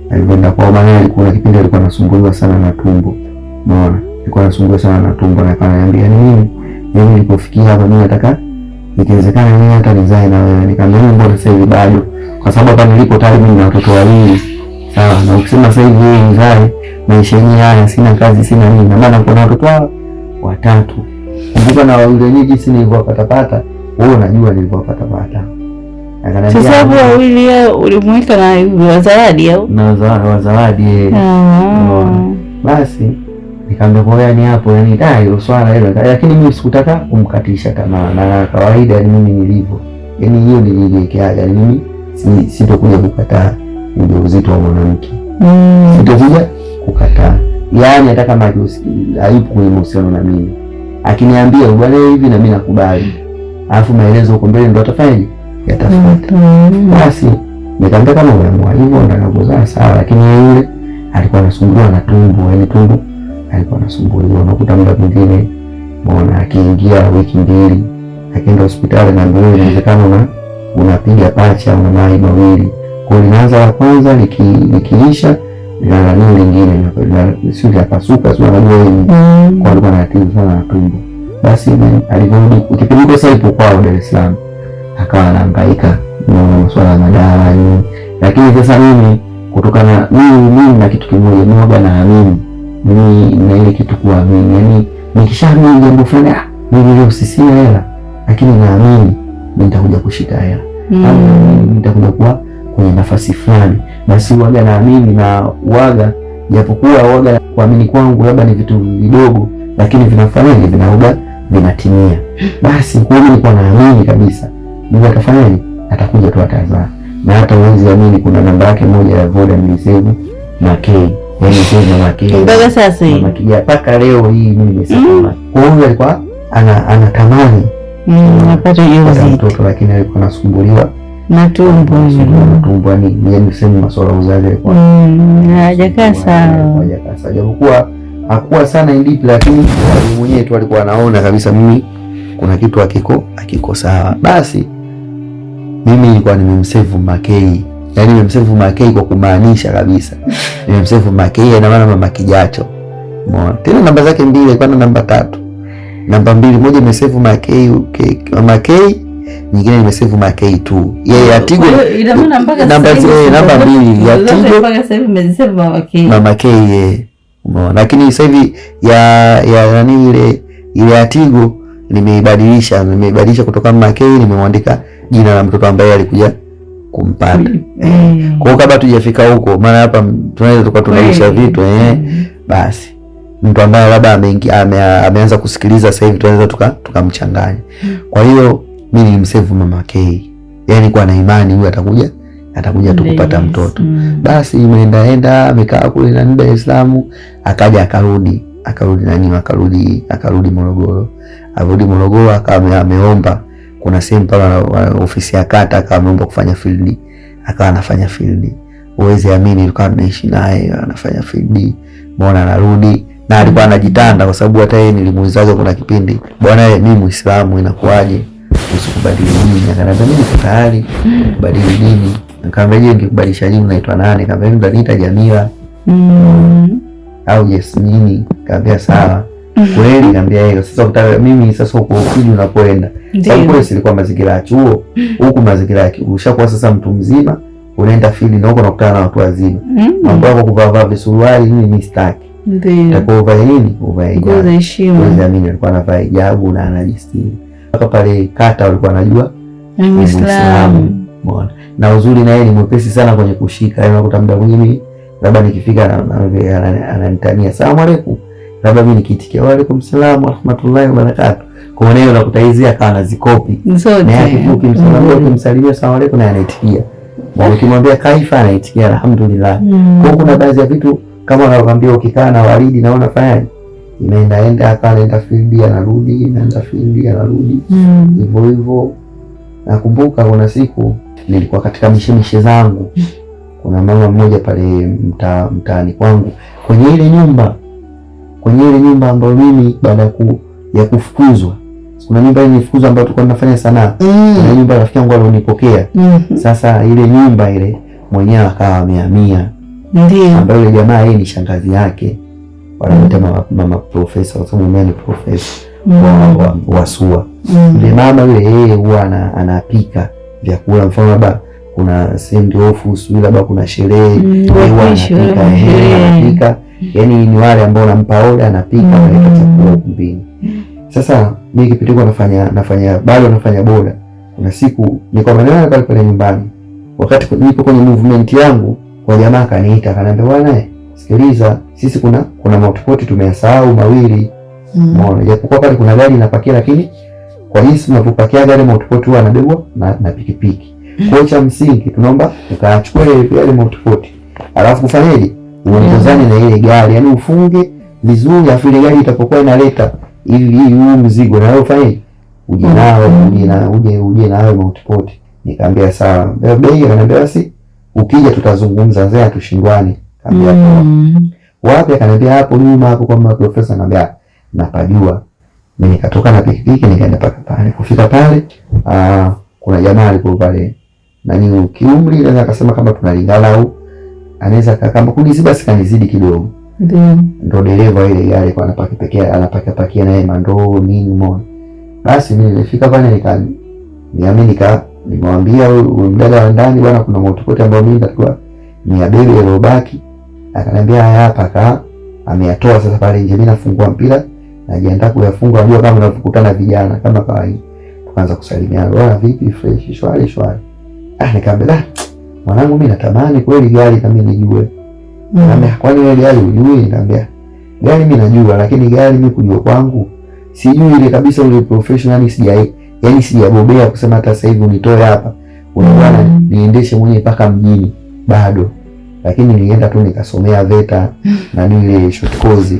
Alipoenda kwao, maana kuna kipindi alikuwa anasumbuliwa sana na tumbo. Unaona? Alikuwa anasumbuliwa sana na tumbo na akaniambia mimi nilipofikia hapa mimi nataka ikiwezekana mimi hata nizae na wewe. Nikamwambia mbona sasa hivi bado? Kwa sababu hapa nilipo tayari mimi na watoto wawili. Sawa, na ukisema sasa hivi wewe nizae, maisha yenyewe haya, sina kazi, sina nini. Na maana kuna watoto watatu. Kumbuka na wawili wenyewe jinsi nilivyowapata, wewe unajua nilivyowapata. Sasa hapo wawili hao ulimweka na wazawadi au? Na wazawadi. Basi nikamwambia kwa yani hapo yani hilo swala hilo, lakini mimi sikutaka kumkatisha tamaa, na kawaida ni mimi nilivyo. Yani hiyo nilijiwekea, yani mimi sitokuja kukataa ujauzito wa mwanamke. Sitokuja kukataa. Yani hata kama hayupo kwenye mahusiano na mimi, akiniambia bwana hivi na mimi nakubali. Alafu maelezo huko mbele ndo atafanyaje? Yatafuata. Basi nikamwambia kama umeamua hivyo ndo nakuzaa sawa, lakini yule alikuwa anasumbuliwa na tumbo, yani tumbo alikuwa anasumbuliwa. Unakuta muda mwingine mbona akiingia wiki mbili akienda hospitali na ndio inawezekana unapiga pacha una mai mawili. Kwa hiyo linaanza la kwanza likiisha na nini lingine na sio yakasuka sio anajua yeye. Kwa alikuwa anatibu sana na tumbo. Basi alivyorudi kipindi kwa sasa ipo kwao Dar es Salaam, akawa anahangaika na masuala ya madawa nini. Lakini sasa mimi kutokana mimi na kitu kimoja, mimi huwa naamini mimi na ile kitu kuamini, yani nikishaamini jambo fulani mimi leo sina hela lakini naamini nitakuja kushika hela au nitakuja kuwa kwenye nafasi fulani, basi huwa naamini na huwa japokuwa huwa kuamini kwangu labda ni vitu vidogo lakini vinafanyaje vinatimia. Basi kwa hiyo nilikuwa naamini kabisa Mungu atafanyaje, atakuja tu atazaa. Na hata uwezi amini kuna namba yake moja ya Voda nilisema Makei. Yaani sema Makei. Mpaka sasa hivi. Makei mpaka leo hii mimi nimesema. Kwa hiyo alikuwa anatamani apate hiyo mtoto, lakini alikuwa anasumbuliwa na tumbo. Tumbo ni niseme masuala uzazi kwa. Hajakaa sawa. Japokuwa hakuwa sana indipi, lakini mwenyewe tu alikuwa anaona kabisa mimi kuna kitu hakiko sawa. Basi mimi nilikuwa nimemsave Makei. Yaani nimemsave Makei kwa kumaanisha kabisa. Nimemsave Makei na maana mama Kijacho. Umeona? Tena namba zake mbili, ilikuwa na namba 3. Namba 2, moja nimesave Makei, nyingine nimesave Makei tu. Yeye Atigo ina maana mpaka namba 2 ya Atigo mpaka sasa hivi nimesave Makei. Mama Kei yeye. Umeona? Lakini sasa hivi ya nani ile Atigo nimeibadilisha kutoka Makei, nimemwandika jina la mtoto ambaye alikuja kumpata. Kwa hiyo kabla tujafika huko, maana hapa tunaweza tunaisha vitu basi mtu ambaye labda ameanza kusikiliza sasa hivi tunaweza tukamchanganya. Kwa hiyo mimi nilimsave Mama Kei. Yaani kwa na imani huyu atakuja tu kupata mtoto. Basi imeenda amekaa kule na Dar es Salaam, akaja akarudi Morogoro. Arudi Morogoro akawa ameomba kuna sehemu pala ofisi ya kata akawa ameomba kufanya field. Akawa anafanya field. Uweze amini tulikuwa tunaishi naye anafanya field. Mbona anarudi na alikuwa anajitanda kwa sababu hata yeye nilimuulizaga kuna kipindi, bwana mimi Muislamu inakuaje usikubadili dini? Akaniambia mimi niko tayari kubadili dini. Nikamwambia je, nikikubadilisha dini unaitwa nani? Nikamwambia mimi nitaita Jamila au Yasmini. Nikamwambia sawa. Kweli nikamwambia yeye sasa ukitaka mimi sasa huko ukiji unapoenda. Sababu kule silikuwa mazingira ya chuo, huku mazingira ya ushakuwa sasa mtu mzima, unaenda field na huko unakutana na watu wazima. Mambo yako kuvaa visuruali mimi sitaki. Ndio. Utakuwa nini? Uvae hijabu. Kwa heshima. Kwa mimi nilikuwa navaa hijabu na anajistiri. mpaka pale kata walikuwa wanajua ni Muislamu. Umeona? Na uzuri na yeye ni mwepesi sana kwenye kushika. Yaani unakuta muda mwingine labda nikifika ananitania asalamu alaykum, labda mimi nikitikia wa alaykum salaam wa rahmatullahi wa barakatuh. Kwa hiyo unakuta hizi akawa anazikopi zote, na yake ukimsalimia asalamu alaykum na anaitikia, na ukimwambia kaifa anaitikia alhamdulillah. Kwa hiyo kuna baadhi ya vitu kama anakuambia ukikaa na Waridi na unafanyaje, inaenda akaenda field anarudi, inaenda field anarudi, hivyo hivyo. Nakumbuka kuna siku nilikuwa katika mishemishe zangu, kuna mama mmoja pale mtaani kwangu kwenye ile nyumba ambayo mimi baada ya kufukuzwa, kuna nyumba ile nilifukuzwa ambayo tulikuwa tunafanya sanaa, na nyumba rafiki yangu alionipokea. Sasa ile nyumba ile mwenyewe akawa amehamia, ndio ambayo ile jamaa yeye ni shangazi yake, wanaita mama profesa, kwa sababu mimi ni profesa wa SUA. Yule mama yule yeye huwa anapika vyakula, mfano labda kuna send off usu, labda kuna sherehe, anapika. Yani ni wale ambao nampa oda, anapika, analeta chakula ukumbini. Sasa mimi kipindi nafanya boda, kuna siku niko maeneo pale nyumbani, wakati nilipo kwenye movement yangu, kwa jamaa akaniita, akaniambia bwana, sikiliza, sisi kuna motopoti tumeyasahau mawili. Umeona, japokuwa pale kuna gari inapakia, lakini kwa jinsi tunapopakia gari motopoti huwa anabebwa na pikipiki. Kwa cha msingi tunaomba ukachukue ile motopoti, alafu kufanyaje, uongozane na ile gari, yani ufunge vizuri, afu ile gari itapokuwa inaleta ili huu mzigo na wewe ufanye uje nao motopoti. Nikamwambia sawa, bei. Akaniambia basi ukija tutazungumza, sasa tushindwane. Kaambia wapi? Akaniambia hapo nyuma hapo kwa mama profesa. Akaniambia napajua. Mimi nikatoka na pikipiki nikaenda pale. Kufika pale kuna jamaa alikuwa pale nani kiumri, naweza akasema kama tunalingana au anaweza kama kuniziba, basi kanizidi kidogo. Ndio dereva ile gari kwa anapakia na yeye mandoo nini. Umeona, basi mimi nilifika pale nimwambia mdada wa ndani, bwana, kuna motopoti ambayo mimi nitakuwa ni ya bebe ile baki. Akaniambia hapa ameyatoa sasa pale nje. Mimi nafungua mpira najiandaa kuyafunga, unajua kama unakutana vijana kama kawaida. Tukaanza kusalimiana, bwana vipi, fresh, shwari. Nikamwambia mwanangu, mimi natamani kweli gari kama nijue. Nikamwambia kwani wewe gari hujui? Nikamwambia gari mimi najua, lakini gari mimi kujua kwangu sijui ile kabisa, ule professional sijabobea kusema hata sasa hivi unitoe hapa unaona niendeshe mwenyewe mpaka mjini bado. Lakini nilienda tu nikasomea VETA na ile short course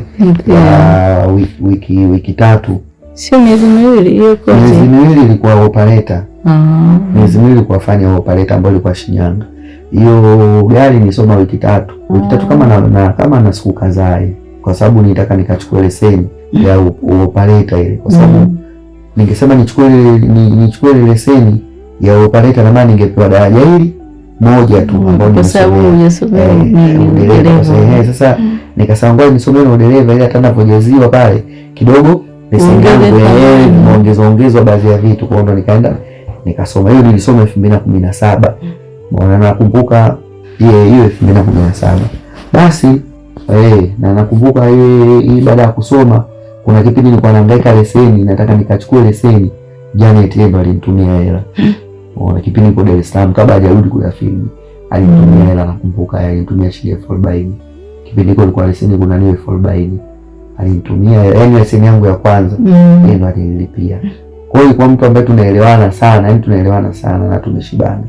ya wiki 3. Sio miezi miwili hiyo course. Miezi miwili ilikuwa operator. Miezi miwili ilikuwa fanya operator ambayo ilikuwa Shinyanga. Hiyo gari nisoma wiki 3. Wiki 3 kama na siku kadhaa, kwa sababu nilitaka nikachukua leseni ya operator ile, kwa sababu ningesema nichukue leseni ya operator na maana ningepewa daraja hili moja tu ambao ni udereva. Sasa nikasema ngoja nisome na udereva ili hata ninapojaziwa pale kidogo leseni yangu ongezwa baadhi ya vitu. Kwa hiyo nikaenda nikasoma. Hiyo nilisoma 2017. Mbona nakumbuka hiyo 2017. Basi na nakumbuka hii baada ya kusoma kuna kipindi nilikuwa naangaika leseni, nataka nikachukue leseni. Janet Eba alinitumia hela. Kipindi kwa Dar es Salaam kabla hajarudi kwa film. Alinitumia hela, nakumbuka alinitumia shilingi 40. Kipindi hicho ilikuwa leseni kuna niwe 40. Alinitumia yani leseni yangu ya kwanza. Yeye ndo alinilipia. Kwa hiyo kwa mtu ambaye tunaelewana sana, na tumeshibana.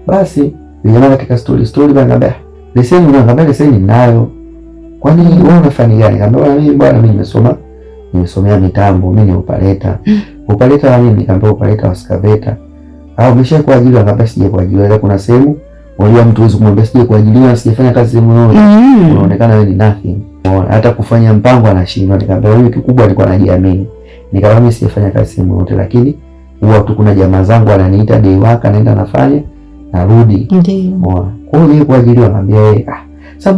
Basi vijana katika story bana, leseni ninayo. Kwani wewe unafanya gani? Nikamwambia mimi nimesomea mitambo, mimi ni operator. Operator wa nini? Nikamwambia operator wa skaveta. Au umeshakuajiriwa? Nikamwambia sijakuajiriwa. Ila kuna sehemu unajua mtu huwezi kumwambia sijakuajiriwa, sijafanya kazi sehemu yoyote. Unaonekana wewe ni nothing. Hata kufanya mpango anashindwa. Nikamwambia huyu kikubwa alikuwa anajiamini. Nikamwambia mimi sijafanya kazi sehemu yoyote, lakini huwa tu kuna jamaa zangu wananiita day work, naenda nafanya narudi. Ndio. Kwa hiyo kuajiriwa, anambia sasa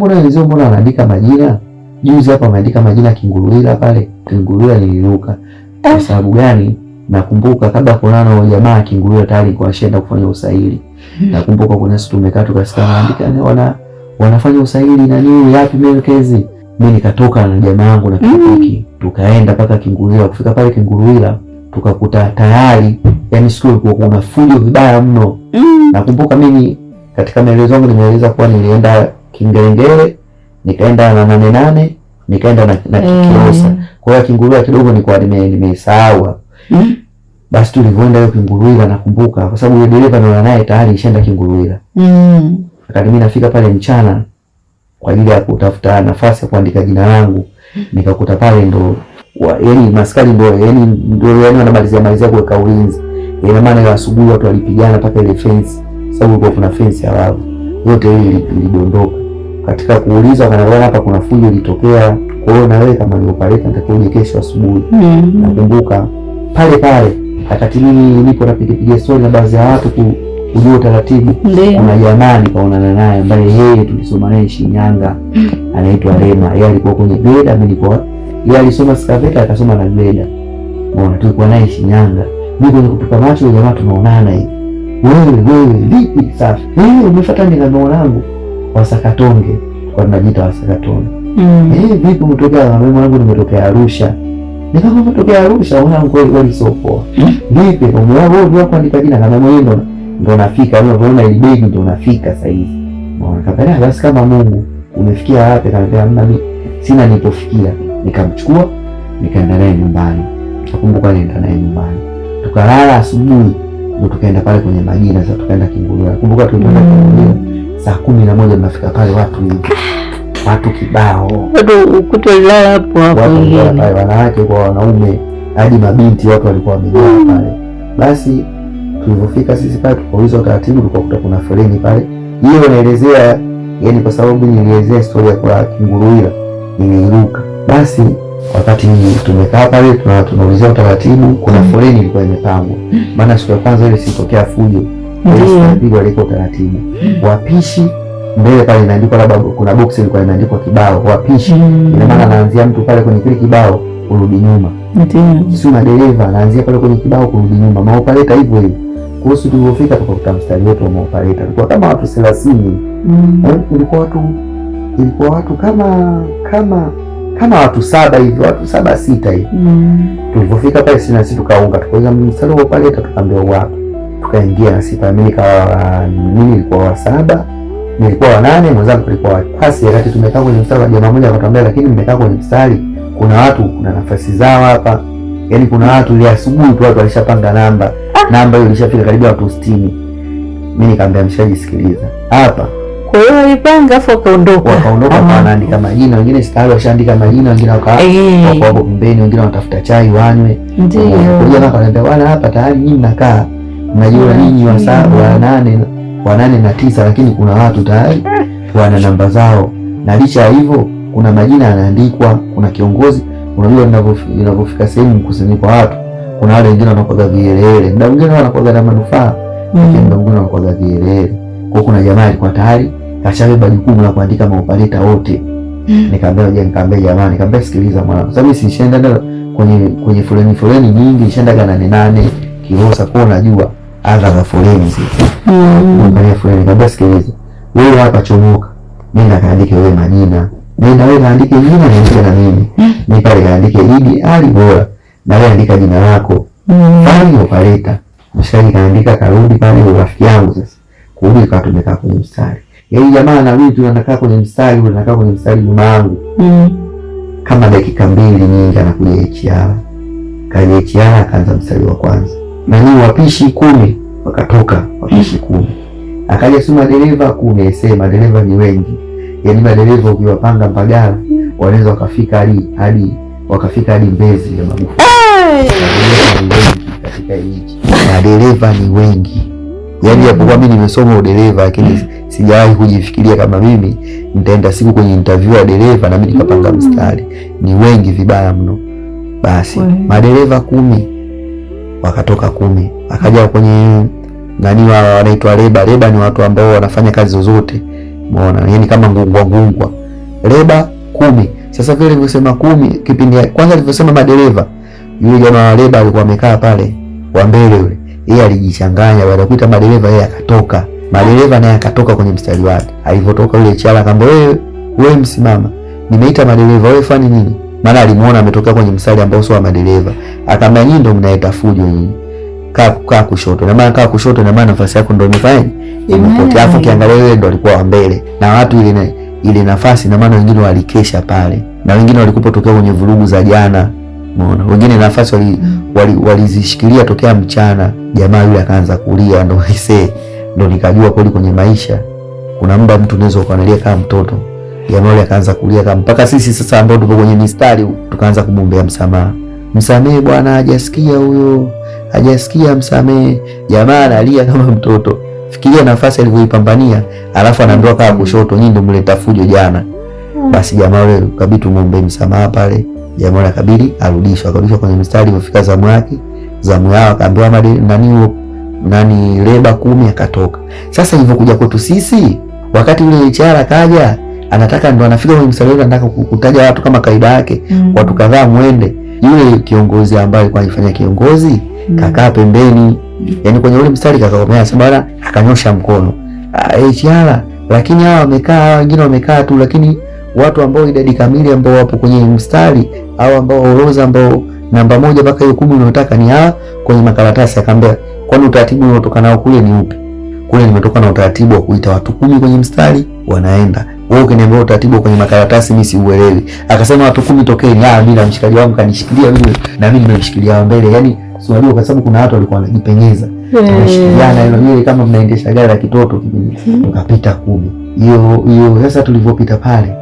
mbona anaandika majina? Juzi hapa ameandika majina Kinguruila pale. Kinguruila niliruka. Kwa sababu gani? Nakumbuka kabla kuonana jamaa Kinguruila tayari kwa shenda kufanya usaili. Nakumbuka kuna siku tumekaa tukasikia anaandika wanafanya usaili na nini yapi mwelekezi. Mimi nikatoka na jamaa yangu na pikipiki. Tukaenda mpaka Kinguruila. Kufika pale Kinguruila tukakuta tayari yani siku kuna fujo vibaya mno. Nakumbuka mimi katika maelezo yangu nimeeleza kuwa nilienda Kingerengere, nikaenda na 88, nikaenda na Kilosa. Kwa hiyo Kinguruila kidogo nilikuwa nimesahau. Basi tulivyoenda hiyo Kinguruila nakumbuka kwa sababu yule dereva ndio naye tayari ishaenda Kinguruila. Wakati mimi nafika pale mchana kwa ajili ya kutafuta nafasi ya kuandika jina langu, nikakuta pale ndo yani maskari ndio wanamalizia kuweka ulinzi. Ina maana ya asubuhi watu walipigana mpaka ile fence, sababu kulikuwa kuna fence ya wavu. Yote ile ilidondoka. Katika kuuliza wakaniambia hapa kuna fujo ilitokea. Kwa hiyo na wewe kama ni operator nitakuja kesho asubuhi. Nakumbuka pale wakati mimi nipo napiga story na baadhi ya watu kujua taratibu. Kuna jamaa nikaonana naye ambaye yeye tulisoma naye Shinyanga, anaitwa Rema. Yeye alikuwa kwenye grade, mimi nilikuwa yeye alisoma Skaveta akasoma na grade. Mbona tulikuwa naye Shinyanga. Mimi kwenye kutupa macho jamaa tunaonana hivi. Wewe vipi safi? Umefuata neno langu Wasakatonge. Kwa tunajiita Wasakatonge. Vipi umetokea? Mimi mwanangu nimetokea Arusha. Nikamwambia tokea Arusha, mwanangu kweli sio poa. Vipi wewe kuandika jina kama mwenyewe ndo nafika, unaona ile begi ndo nafika sasa hivi. Mbona kabla basi kama Mungu umefikia wapi? Kanambia mimi sina nilipofikia. Nikamchukua nikaenda naye nyumbani. Nakumbuka nilienda naye nyumbani. Tukalala asubuhi ndo tukaenda pale kwenye majina. Sasa tukaenda Kinguruila. Nakumbuka tulienda Kinguruila saa 11 tunafika pale watu kibao. Watu ukutolala hapo wanawake kwa wanaume hadi mabinti watu walikuwa wamejaa pale. Basi tulipofika sisi pale tukauliza utaratibu, tukakuta kuna foleni pale. Hiyo naelezea yani kwa sababu nilielezea historia kwa Kinguruila niliruka. Basi wakati tumekaa pale tunaulizia utaratibu, kuna foleni ilikuwa imepangwa. Maana siku ya kwanza ile sitokea fujo. Ndio ile utaratibu. Wapishi mbele pale inaandikwa, labda kuna box ilikuwa inaandikwa kibao wapishi. Ina maana anaanzia mtu pale kwenye kile kibao kurudi nyuma. Sio madereva anaanzia pale kwenye kibao kurudi nyuma. Maoperator hivyo hivyo. Kwa hiyo tulipofika tukakuta mstari wetu wa maoperator. Tulikuwa kama watu 30. Ilikuwa watu kama watu 7 hivi, watu 7-6 hivi. Tulipofika pale sisi tukaunga, tukauza mstari wa operator tukaambia wapi. Tukaingia na sipa mimi nilikuwa wa 7. Nilikuwa wa 8, mwenzangu alikuwa wa pasi. Wakati tumekaa kwenye mstari wa jamaa mmoja akatambia, lakini nimekaa kwenye mstari kuna watu, kuna nafasi zao hapa. Yaani kuna watu ile asubuhi tu watu walishapanga namba. Namba hiyo ilishafika karibu watu 60. Mimi nikamwambia mshajisikiliza. Hapa. Kwa hiyo walipanga afu wakaondoka. Wakaondoka wanaandika majina, wengine stari washaandika majina, wengine wako hapo pembeni, wengine wanatafuta chai wanywe. Ndio. Kuja na kaniambia bwana hapa tayari nyinyi mnakaa. Mnajua nyinyi wa 7 wa 8 wa 8 na 9, lakini kuna watu tayari wana namba zao. Na licha ya hivyo kuna majina yanaandikwa, kuna kiongozi. Unajua ninapofika sehemu mkusanyiko watu, kuna wale wengine wanakuwa vielele, na wengine wanakuwa na manufaa, lakini wengine wanakuwa vielele. Kwa kuna jamaa alikuwa tayari kashabeba jukumu la kuandika maoperator wote. Nikamwambia jamani, nikamwambia sikiliza mwanangu, sababu si nishaenda kwenye foleni nyingi, nishaenda 88 Kilosa, kwa unajua anza za foleni sisi. Nikamwambia foleni, nikamwambia sikiliza, wewe hapa chomoka, mimi nakaandike wewe majina. Nenda wewe kaandike jina na niandike na mimi. Mimi pale kaandike Idi Ali Bora. Na wewe andika jina lako. Fani operator. Mshikaji kaandika karudi pale rafiki yangu sasa. Kurudi kwa tumekaa kwenye mstari. Yaani jamaa na mimi tunakaa kwenye mstari, tunakaa kwenye mstari nyuma yangu. Kama dakika 2 nyingi anakuja HR. Kaja HR akaanza mstari wa kwanza. Na ni wapishi 10 wakatoka wapishi 10. Akaja suma dereva 10, sema dereva ni wengi. Yaani madereva ukiwapanga Mbagala wanaweza wakafika hadi Mbezi ya Magufuli. Katika hiji madereva ni wengi. Yaani hapo kwa mimi nimesoma udereva, lakini sijawahi kujifikiria kama mimi nitaenda siku kwenye interview ya dereva na mimi nikapanga mstari. Ni wengi vibaya mno. Basi madereva 10 wakatoka 10. Akaja kwenye wanaitwa leba. Leba ni watu ambao wanafanya kazi zozote. Umeona? Yaani kama ngungwa. Leba 10. Sasa vile nilivyosema 10, kipindi kwanza nilivyosema madereva, yule jamaa wa leba alikuwa amekaa pale wa mbele yule. Yeye alijichanganya, baada ya kuita madereva yeye akatoka. Madereva naye akatoka kwenye mstari wake. Alipotoka yule chala akamwambia wewe msimama. Nimeita madereva, wewe fani nini? maana alimuona ametokea kwenye mstari ambao sio wa madereva. Akamwambia nyinyi ndio mnaita fujo nyinyi. Kaa kushoto. Na maana kaa kushoto na maana nafasi yako ndio imefanya imepotea. Alafu kiangalia wewe ndio alikuwa wa mbele. Na watu ile nafasi na maana wengine walikesha pale. Na wengine walikuwa tokea kwenye vurugu za jana. Umeona? Wengine nafasi walizishikilia tokea mchana. Jamaa yule akaanza kulia ndio nikajua kweli kwenye maisha kuna muda mtu unaweza kuangalia kama mtoto. Jamaa yule akaanza kulia kama mpaka sisi sasa ambao tupo kwenye mistari tukaanza kumwombea msamaha. Msamehe bwana, hajasikia huyo. Hajasikia, msamehe. Jamaa analia kama mtoto. Fikiria nafasi alivyoipambania, alafu anaambiwa kaa kushoto, nyinyi ndio mleta fujo jana. Basi jamaa yule kabidi tumuombe msamaha pale. Jamaa yule kabidi arudishwe kwenye mstari. Ilifika zamu yao akaambiwa nani leba 10 akatoka. Sasa ilivyokuja kwetu sisi, wakati yule HR kaja, anataka ndo anafika kwenye mstari, anataka kutaja watu kama kaida yake, watu kadhaa muende. Yule kiongozi ambaye alikuwa anafanya kiongozi kakaa pembeni, yani kwenye ule mstari kakaomea sabara, akanyosha mkono. HR, lakini hawa wamekaa, wengine wamekaa tu, lakini watu ambao idadi kamili ambao wapo kwenye mstari au ambao orodha ambao namba 1 mpaka hiyo 10 unataka ni hawa kwenye makaratasi. Akaambia kwani utaratibu unaotoka nao kule ni upi? Kule nimetoka na utaratibu wa kuita watu 10 kwenye mstari wanaenda. Wewe ukiniambia utaratibu kwenye makaratasi mimi siuelewi. Akasema watu 10 tokeni. Mimi na mshikaji wangu kanishikilia mimi na mimi nimemshikilia mbele. Yaani unajua kwa sababu kuna watu walikuwa wanajipenyeza. Tunashikiliana ile kama mnaendesha gari la kitoto tukapita 10. Hiyo sasa tulivyopita pale.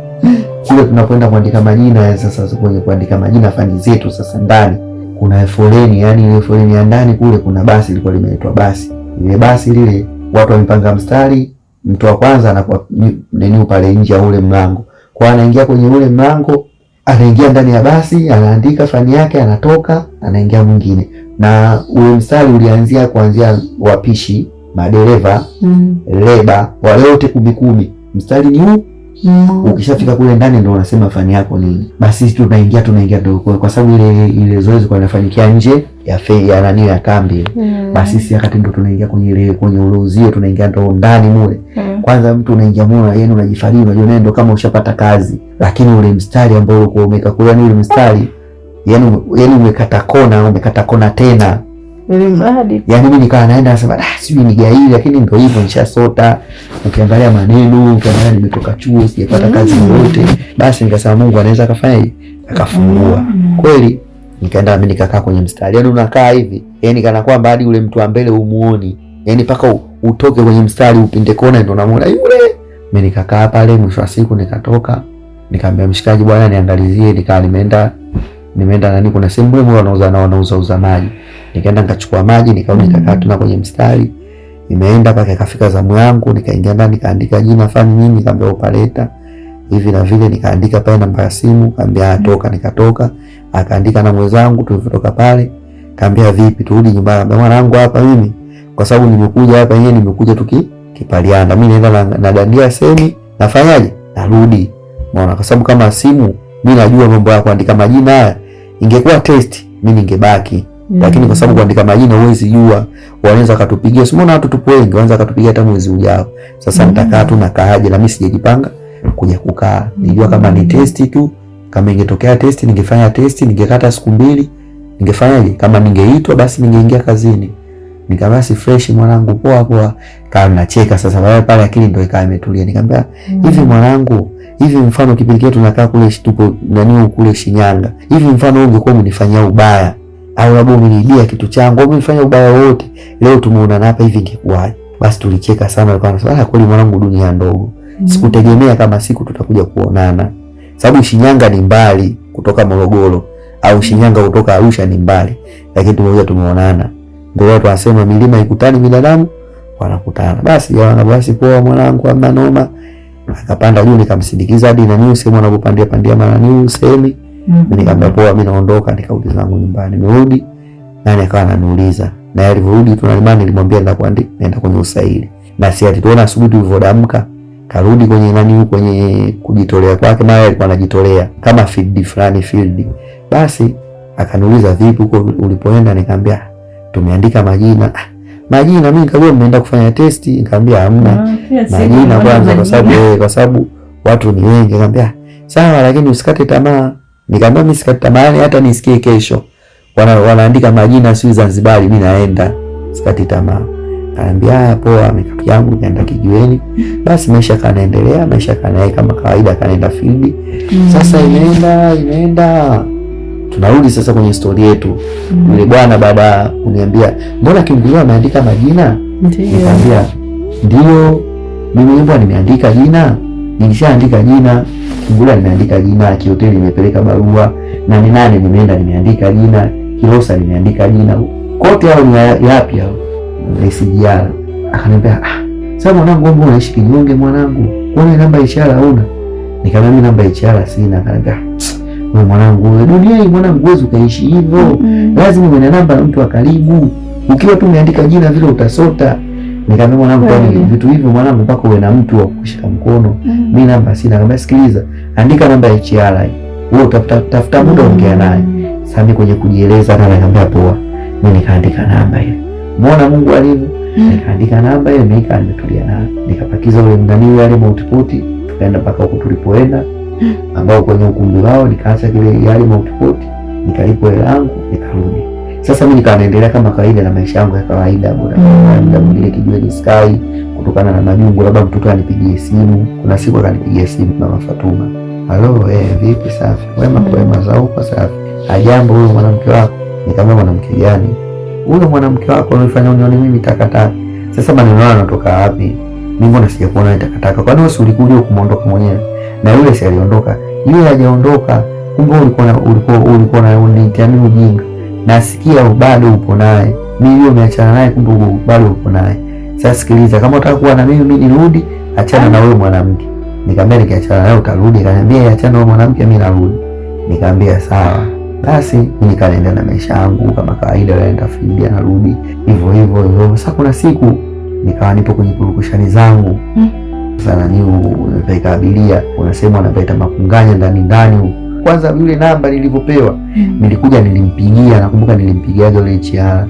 Kule tunakwenda kuandika majina sasa, kwenye kuandika majina fani zetu sasa ndani kuna foleni, yani ile foleni ya ndani kule kuna basi lilikuwa limeitwa basi. Ile basi lile watu wamepanga mstari, mtu wa kwanza anakuwa nini pale nje ya ule mlango. Kwa anaingia kwenye ule mlango, anaingia ndani ya basi, anaandika fani yake, anatoka, anaingia mwingine. Na ule mstari ulianzia kuanzia wapishi, madereva, leba, wale wote 10. Mstari ni huu. Ukishafika kule ndani ndio unasema fani yako nini. Basi sisi tunaingia ndio kwa sababu ile zoezi kwa inafanyikia nje ya nani ya kambi. Basi sisi wakati ndio tunaingia kwenye ulozio, tunaingia ndio ndani mule. Kwanza mtu unaingia mule, yani unajifariji, unajua ndio kama ushapata kazi. Lakini ule mstari ambao ulikuwa umeka kule, ni ule mstari yani umekata kona tena. Yani mimi nikawa naenda nasema sijui ni gaili, lakini ndio hivyo nishasota. Ukiangalia maneno, ukiangalia nimetoka chuo, sijapata kazi yoyote. Basi nikasema Mungu anaweza akafanya akafungua. Kweli nikaenda mimi nikakaa kwenye mstari. Yani unakaa hivi, yani kana kwamba hadi ule mtu wa mbele umuoni. Yani paka utoke kwenye mstari upinde kona ndio unamuona yule. Mimi nikakaa pale, mwisho wa siku nikatoka. Nikamwambia mshikaji, bwana niangalizie. Nikaa nimeenda nani, kuna sehemu mwe wanauza maji. Nikaenda nikachukua maji, nikarudi nikakaa tena kwenye mstari. Nimeenda paka ikafika zamu yangu, nikaingia ndani nikaandika jina fani nini, nikamwambia opaleta hivi na vile, nikaandika pale namba ya simu, nikamwambia toka, nikatoka. Akaandika na mwenzangu. Tulipotoka pale nikamwambia vipi turudi nyumbani. Nikamwambia mwanangu hapa mimi kwa sababu nimekuja hapa yenyewe, nimekuja tukipaliana. Mimi naenda na dandia semi, nafanyaje? Narudi. Unaona, kwa sababu kama simu mimi najua mambo ya kuandika majina haya, ingekuwa test mimi ningebaki. Lakini kwa sababu kuandika majina huwezi jua, wanaweza katupigia. Simona watu tupo wengi, wanaweza katupigia hata mwezi ujao. Sasa nitakaa tu na kaaje, na mimi sijajipanga kuja kukaa. Nijua kama ni test tu, kama ingetokea test ningefanya test, ningekata siku 2, ningefanyaje? Kama ningeitwa basi ningeingia kazini. Nikabasi fresh mwanangu, poa. Kama nacheka sasa baadaye pale, lakini ndio ikawa imetulia. Nikamwambia hivi mwanangu, hivi mfano kipindi kile tunakaa kule tupo nani kule Shinyanga, hivi mfano ungekuwa unanifanyia ubaya au labda umeniibia kitu changu au umenifanya ubaya wote, leo tumeonana hapa hivi ingekuwaje? Basi tulicheka sana, alikuwa anasema kweli mwanangu, dunia ndogo. Sikutegemea kama siku tutakuja kuonana, sababu Shinyanga ni mbali kutoka Morogoro, au Shinyanga kutoka Arusha ni mbali, lakini tumekuja tumeonana. Ndio watu wasema milima ikutani, binadamu wanakutana. Basi poa mwanangu, hamna noma. Akapanda juu, nikamsindikiza hadi na niu sehemu anapopandia mara niu semi. Nikamwambia poa, mimi naondoka. Nikarudi zangu nyumbani. Nimerudi nani akawa ananiuliza, na alivyorudi tunalibana, nilimwambia naenda kwenye usaili. Na si alituona asubuhi tulivyoamka, karudi kwenye nani, kwenye kujitolea kwake, naye alikuwa anajitolea kama field. Basi akaniuliza vipi huko ulipoenda? Nikamwambia tumeandika majina. Mimi nikajua mmeenda kufanya testi. Nikamwambia hamna majina kwanza, kwa sababu watu ni wengi. Nikamwambia sawa, lakini usikate tamaa. Nikamwambia mimi sikati tamaa, hata nisikie kesho wanaandika majina sio Zanzibar, mimi naenda, sikati tamaa. Anambia haya poa, mikaki yangu kaenda kijiweni. Basi maisha kanaendelea, maisha kanae kama kawaida, kanaenda field. Sasa inaenda tunarudi sasa kwenye story yetu. Yule bwana baada kuniambia, mbona Kimgulila ameandika majina? Nikamwambia ndio, mimi mbona nimeandika jina? Nilishaandika jina. Kimgulila nimeandika jina, Kihoteli nimepeleka barua, na nane nimeenda nimeandika jina, Kilosa nimeandika jina. Kote hao ni yapi hao? SGR. Akaniambia sasa mwanangu, wewe unaishi kinyonge mwanangu, kwani namba ya ishara huna? Nikamwambia mimi namba ya ishara sina. Akaniambia wewe mwanangu, wewe dunia hii mwanangu, huwezi ukaishi hivyo. Lazima uwe na namba ya mtu wa karibu. Ukiwa tu umeandika jina vile utasota. Nikamwambia mwanangu, kwani vitu hivyo mwanangu mpaka uwe na mtu wa kushika mkono. Mimi namba sina. Akamwambia sikiliza, andika namba ya ishara. Wewe utafuta muda ongea naye. Sasa mimi kwenye kujieleza na nikamwambia poa. Mimi nikaandika namba hiyo. Muona Mungu alivyo. Nikaandika namba hiyo, nimetulia nayo. Nikapakiza ule mdani yale multipoti, tukaenda mpaka huko tulipoenda, ambao kwenye ukumbi wao nikaacha kile yale multipoti, nikalipo hela yangu, nikarudi. Sasa mimi nikaendelea kama kawaida na maisha yangu ya kawaida, muda mwingine kijiweni Sky, kutokana na majungu, labda mtoto anipigie simu. Kuna siku akanipigia simu Mama Fatuma. Halo, vipi safi? Wema za huko safi. Ajambo, huyo mwanamke wako? Nikamwambia mwanamke gani? Huyo mwanamke wako anafanya unione mimi takataka. Sasa maneno hayo yanatoka wapi? Mimi mbona sijakuona takataka? Kwani wewe ulikuja kumuondoka mwenyewe? Na yule si aliondoka. Yule hajaondoka. Kumbe ulikuwa na unitia mimi ujinga. Nasikia bado upo naye. Mimi yule umeachana naye, kumbe bado upo naye. Sasa sikiliza, kama unataka kuwa na mimi nirudi, achana na wewe mwanamke. Nikamwambia nikiachana naye utarudi. Akaniambia achana na wewe mwanamke, mimi narudi. Nikamwambia sawa. Basi mimi nikaenda na maisha yangu kama kawaida, naenda field narudi hivyo. Sasa kuna siku nikawa nipo kwenye purukushani zangu. Sana nimepeka abiria, unasema anapita makunganya ndani. Kwanza yule namba nilivyopewa, nilikuja nilimpigia, nakumbuka nilimpigiaga yule HR.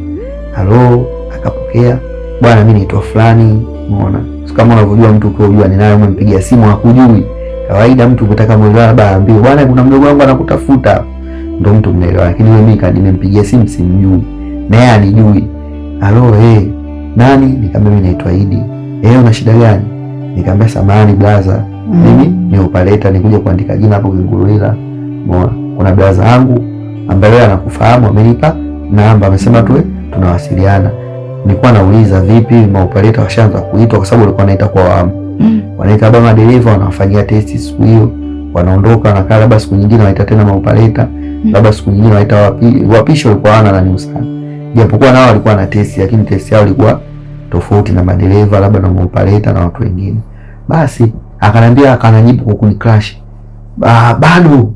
Halo, akapokea. Bwana mimi naitwa fulani, umeona? Kama unavyojua mtu ukijua ni naye umempigia simu hakujui. Kawaida mtu ukitaka mwelewa labda aambie, bwana kuna mdogo wangu anakutafuta. Ndio mtu mnaelewa, lakini mimi nimempigia simu simjui. Naye anijui. Halo, nani? Nikamwambia mimi naitwa Idi. Una shida gani? Nikamwambia samahani blaza. Mimi ni operator, nikuja kuandika jina hapo Kimgulila. Umeona? Kuna blaza wangu ambaye anakufahamu, amenipa namba, amesema tu tunawasiliana. Nilikuwa nauliza vipi maoperator washaanza kuitwa, kwa sababu walikuwa wanaita kwa awamu. Wanaita baba madereva, wanafanyia testi siku hiyo, wanaondoka, wanakaa, labda siku nyingine wanaita tena maoperator, labda siku nyingine wanaita wapishi. Walikuwa wana nani sana, japokuwa nao walikuwa na testi, lakini testi yao ilikuwa tofauti na madereva, labda na maoperator na watu wengine. Basi akanambia, akanajibu kwa kuni crash, bado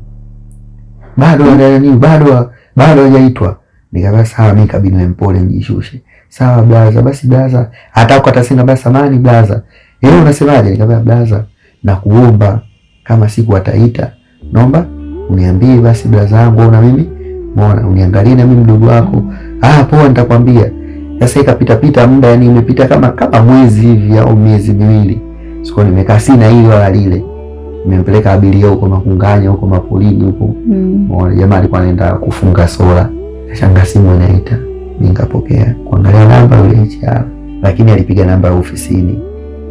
hajaitwa. Nikamwambia sawa, mimi kabidi nimpole nijishushe. Sawa blaza, basi blaza hata atasema basi samani blaza. Unasemaje? Nikamwambia blaza, nakuomba kama siku ataita, naomba uniambie basi blaza yangu, na mimi muona uniangalie na mimi mdogo wako. Poa, nitakwambia. Sasa ikapita muda, yani imepita kama mwezi hivi au miezi miwili. Siko nimekaa sina hili wala lile. Nimempeleka abiria huko makunganya huko mapolini huko. Muona jamaa alikuwa anaenda kufunga sola. Shanga simu inaita. Mimi nikapokea. Kuangalia namba yule HR. Lakini alipiga namba ya ofisini.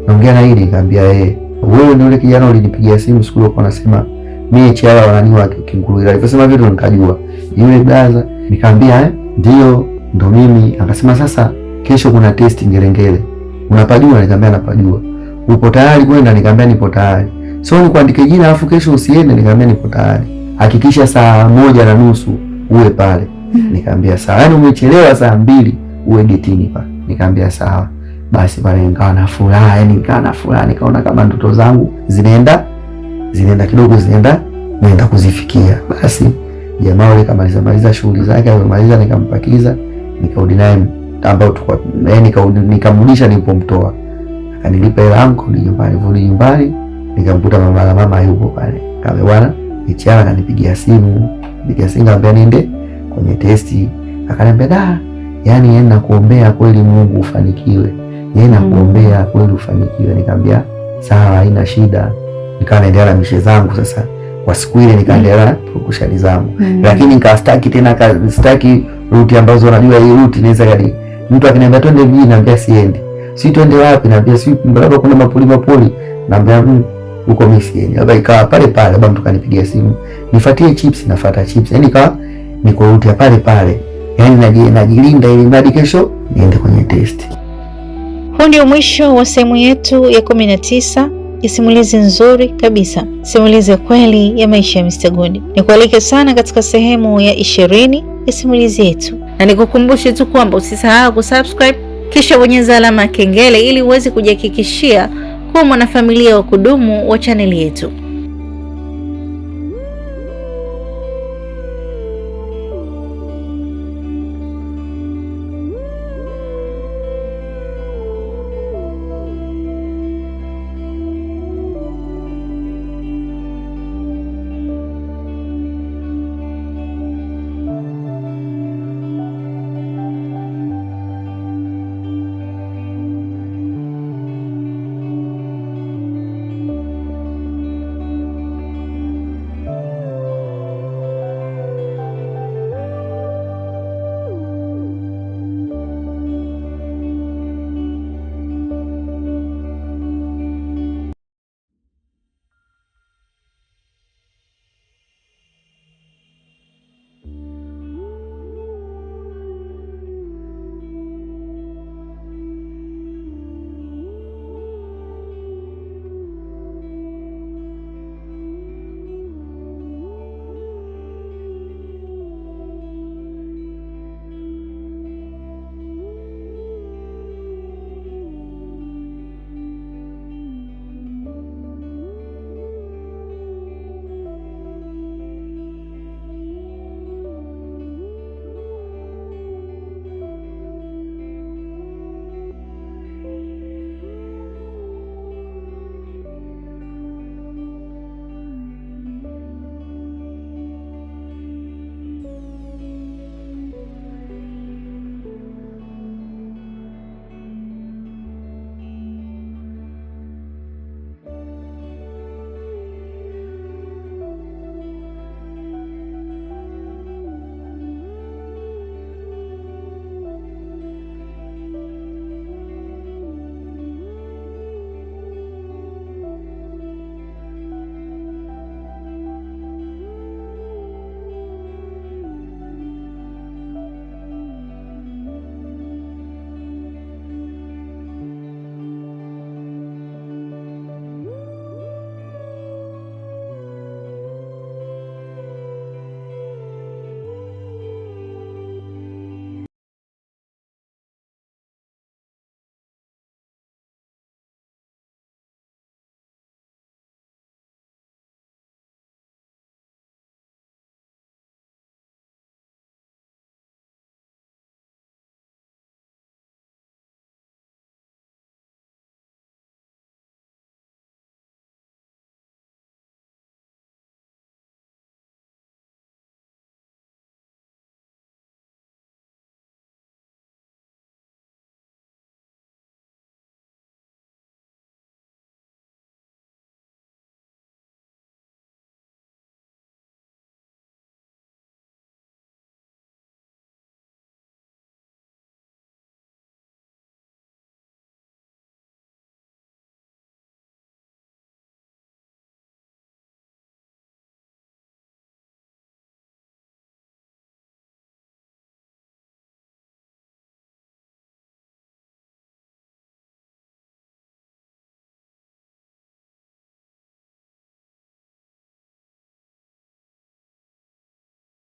Naongea na hili, nikamwambia wewe ni yule kijana ulinipigia simu siku ile, unasema mimi HR wananiwa Kimgulila. Aliposema vitu nikajua yule blaza. Nikamwambia ndio ndo mimi. Akasema sasa kesho kuna test Ngerengere, unapajua? Nikamwambia napajua. Upo tayari kwenda? Nikamwambia nipo tayari. So nikuandike jina alafu kesho usiende? Nikamwambia nipo tayari. Hakikisha saa 1:30 uwe pale. Nikamwambia sawa. Yaani umechelewa saa 2 uwe getini pale. Nikamwambia sawa. Basi pale nikawa na furaha, yani nikawa na furaha, nikaona kama ndoto zangu zinaenda kidogo, naenda kuzifikia. Basi jamaa yule kamaliza shughuli zake, amemaliza, nikampakiza, nikarudi naye ambao tulikuwa nikamrudisha nilipomtoa. Akanilipa hela yangu, kurudi nyumbani, nikamkuta mama yupo pale. Kama bwana HR akanipigia simu, nikamwambia niende kwenye testi. Akaniambia yani yeye nakuombea kweli Mungu ufanikiwe. Yeye nakuombea kweli ufanikiwe. Nikamwambia sawa, haina shida. Nikawa naendelea na mishe zangu sasa kwa siku ile nikaendelea kushali zangu. Lakini nikastaki tena, sitaki ruti ambazo unajua hii ruti inaweza kadi mtu akiniambia twende mjini naambia siendi, si twende wapi naambia si, labda kuna mapoli naambia huko mimi siendi. Labda ikawa pale pale, labda mtu kanipigia simu nifuatie chips, nafuata chips, yani ikawa niko ruti ya pale pale, yani najilinda ili hadi kesho niende kwenye test. Huu ndio mwisho wa sehemu yetu ya 19 ya simulizi nzuri kabisa, simulizi ya kweli ya maisha ya Mr. Gundi. Nikualike sana katika sehemu ya 20 ya simulizi yetu, na nikukumbushe tu kwamba usisahau kusubscribe kisha bonyeza alama ya kengele ili uweze kujihakikishia kuwa mwanafamilia wa kudumu wa chaneli yetu.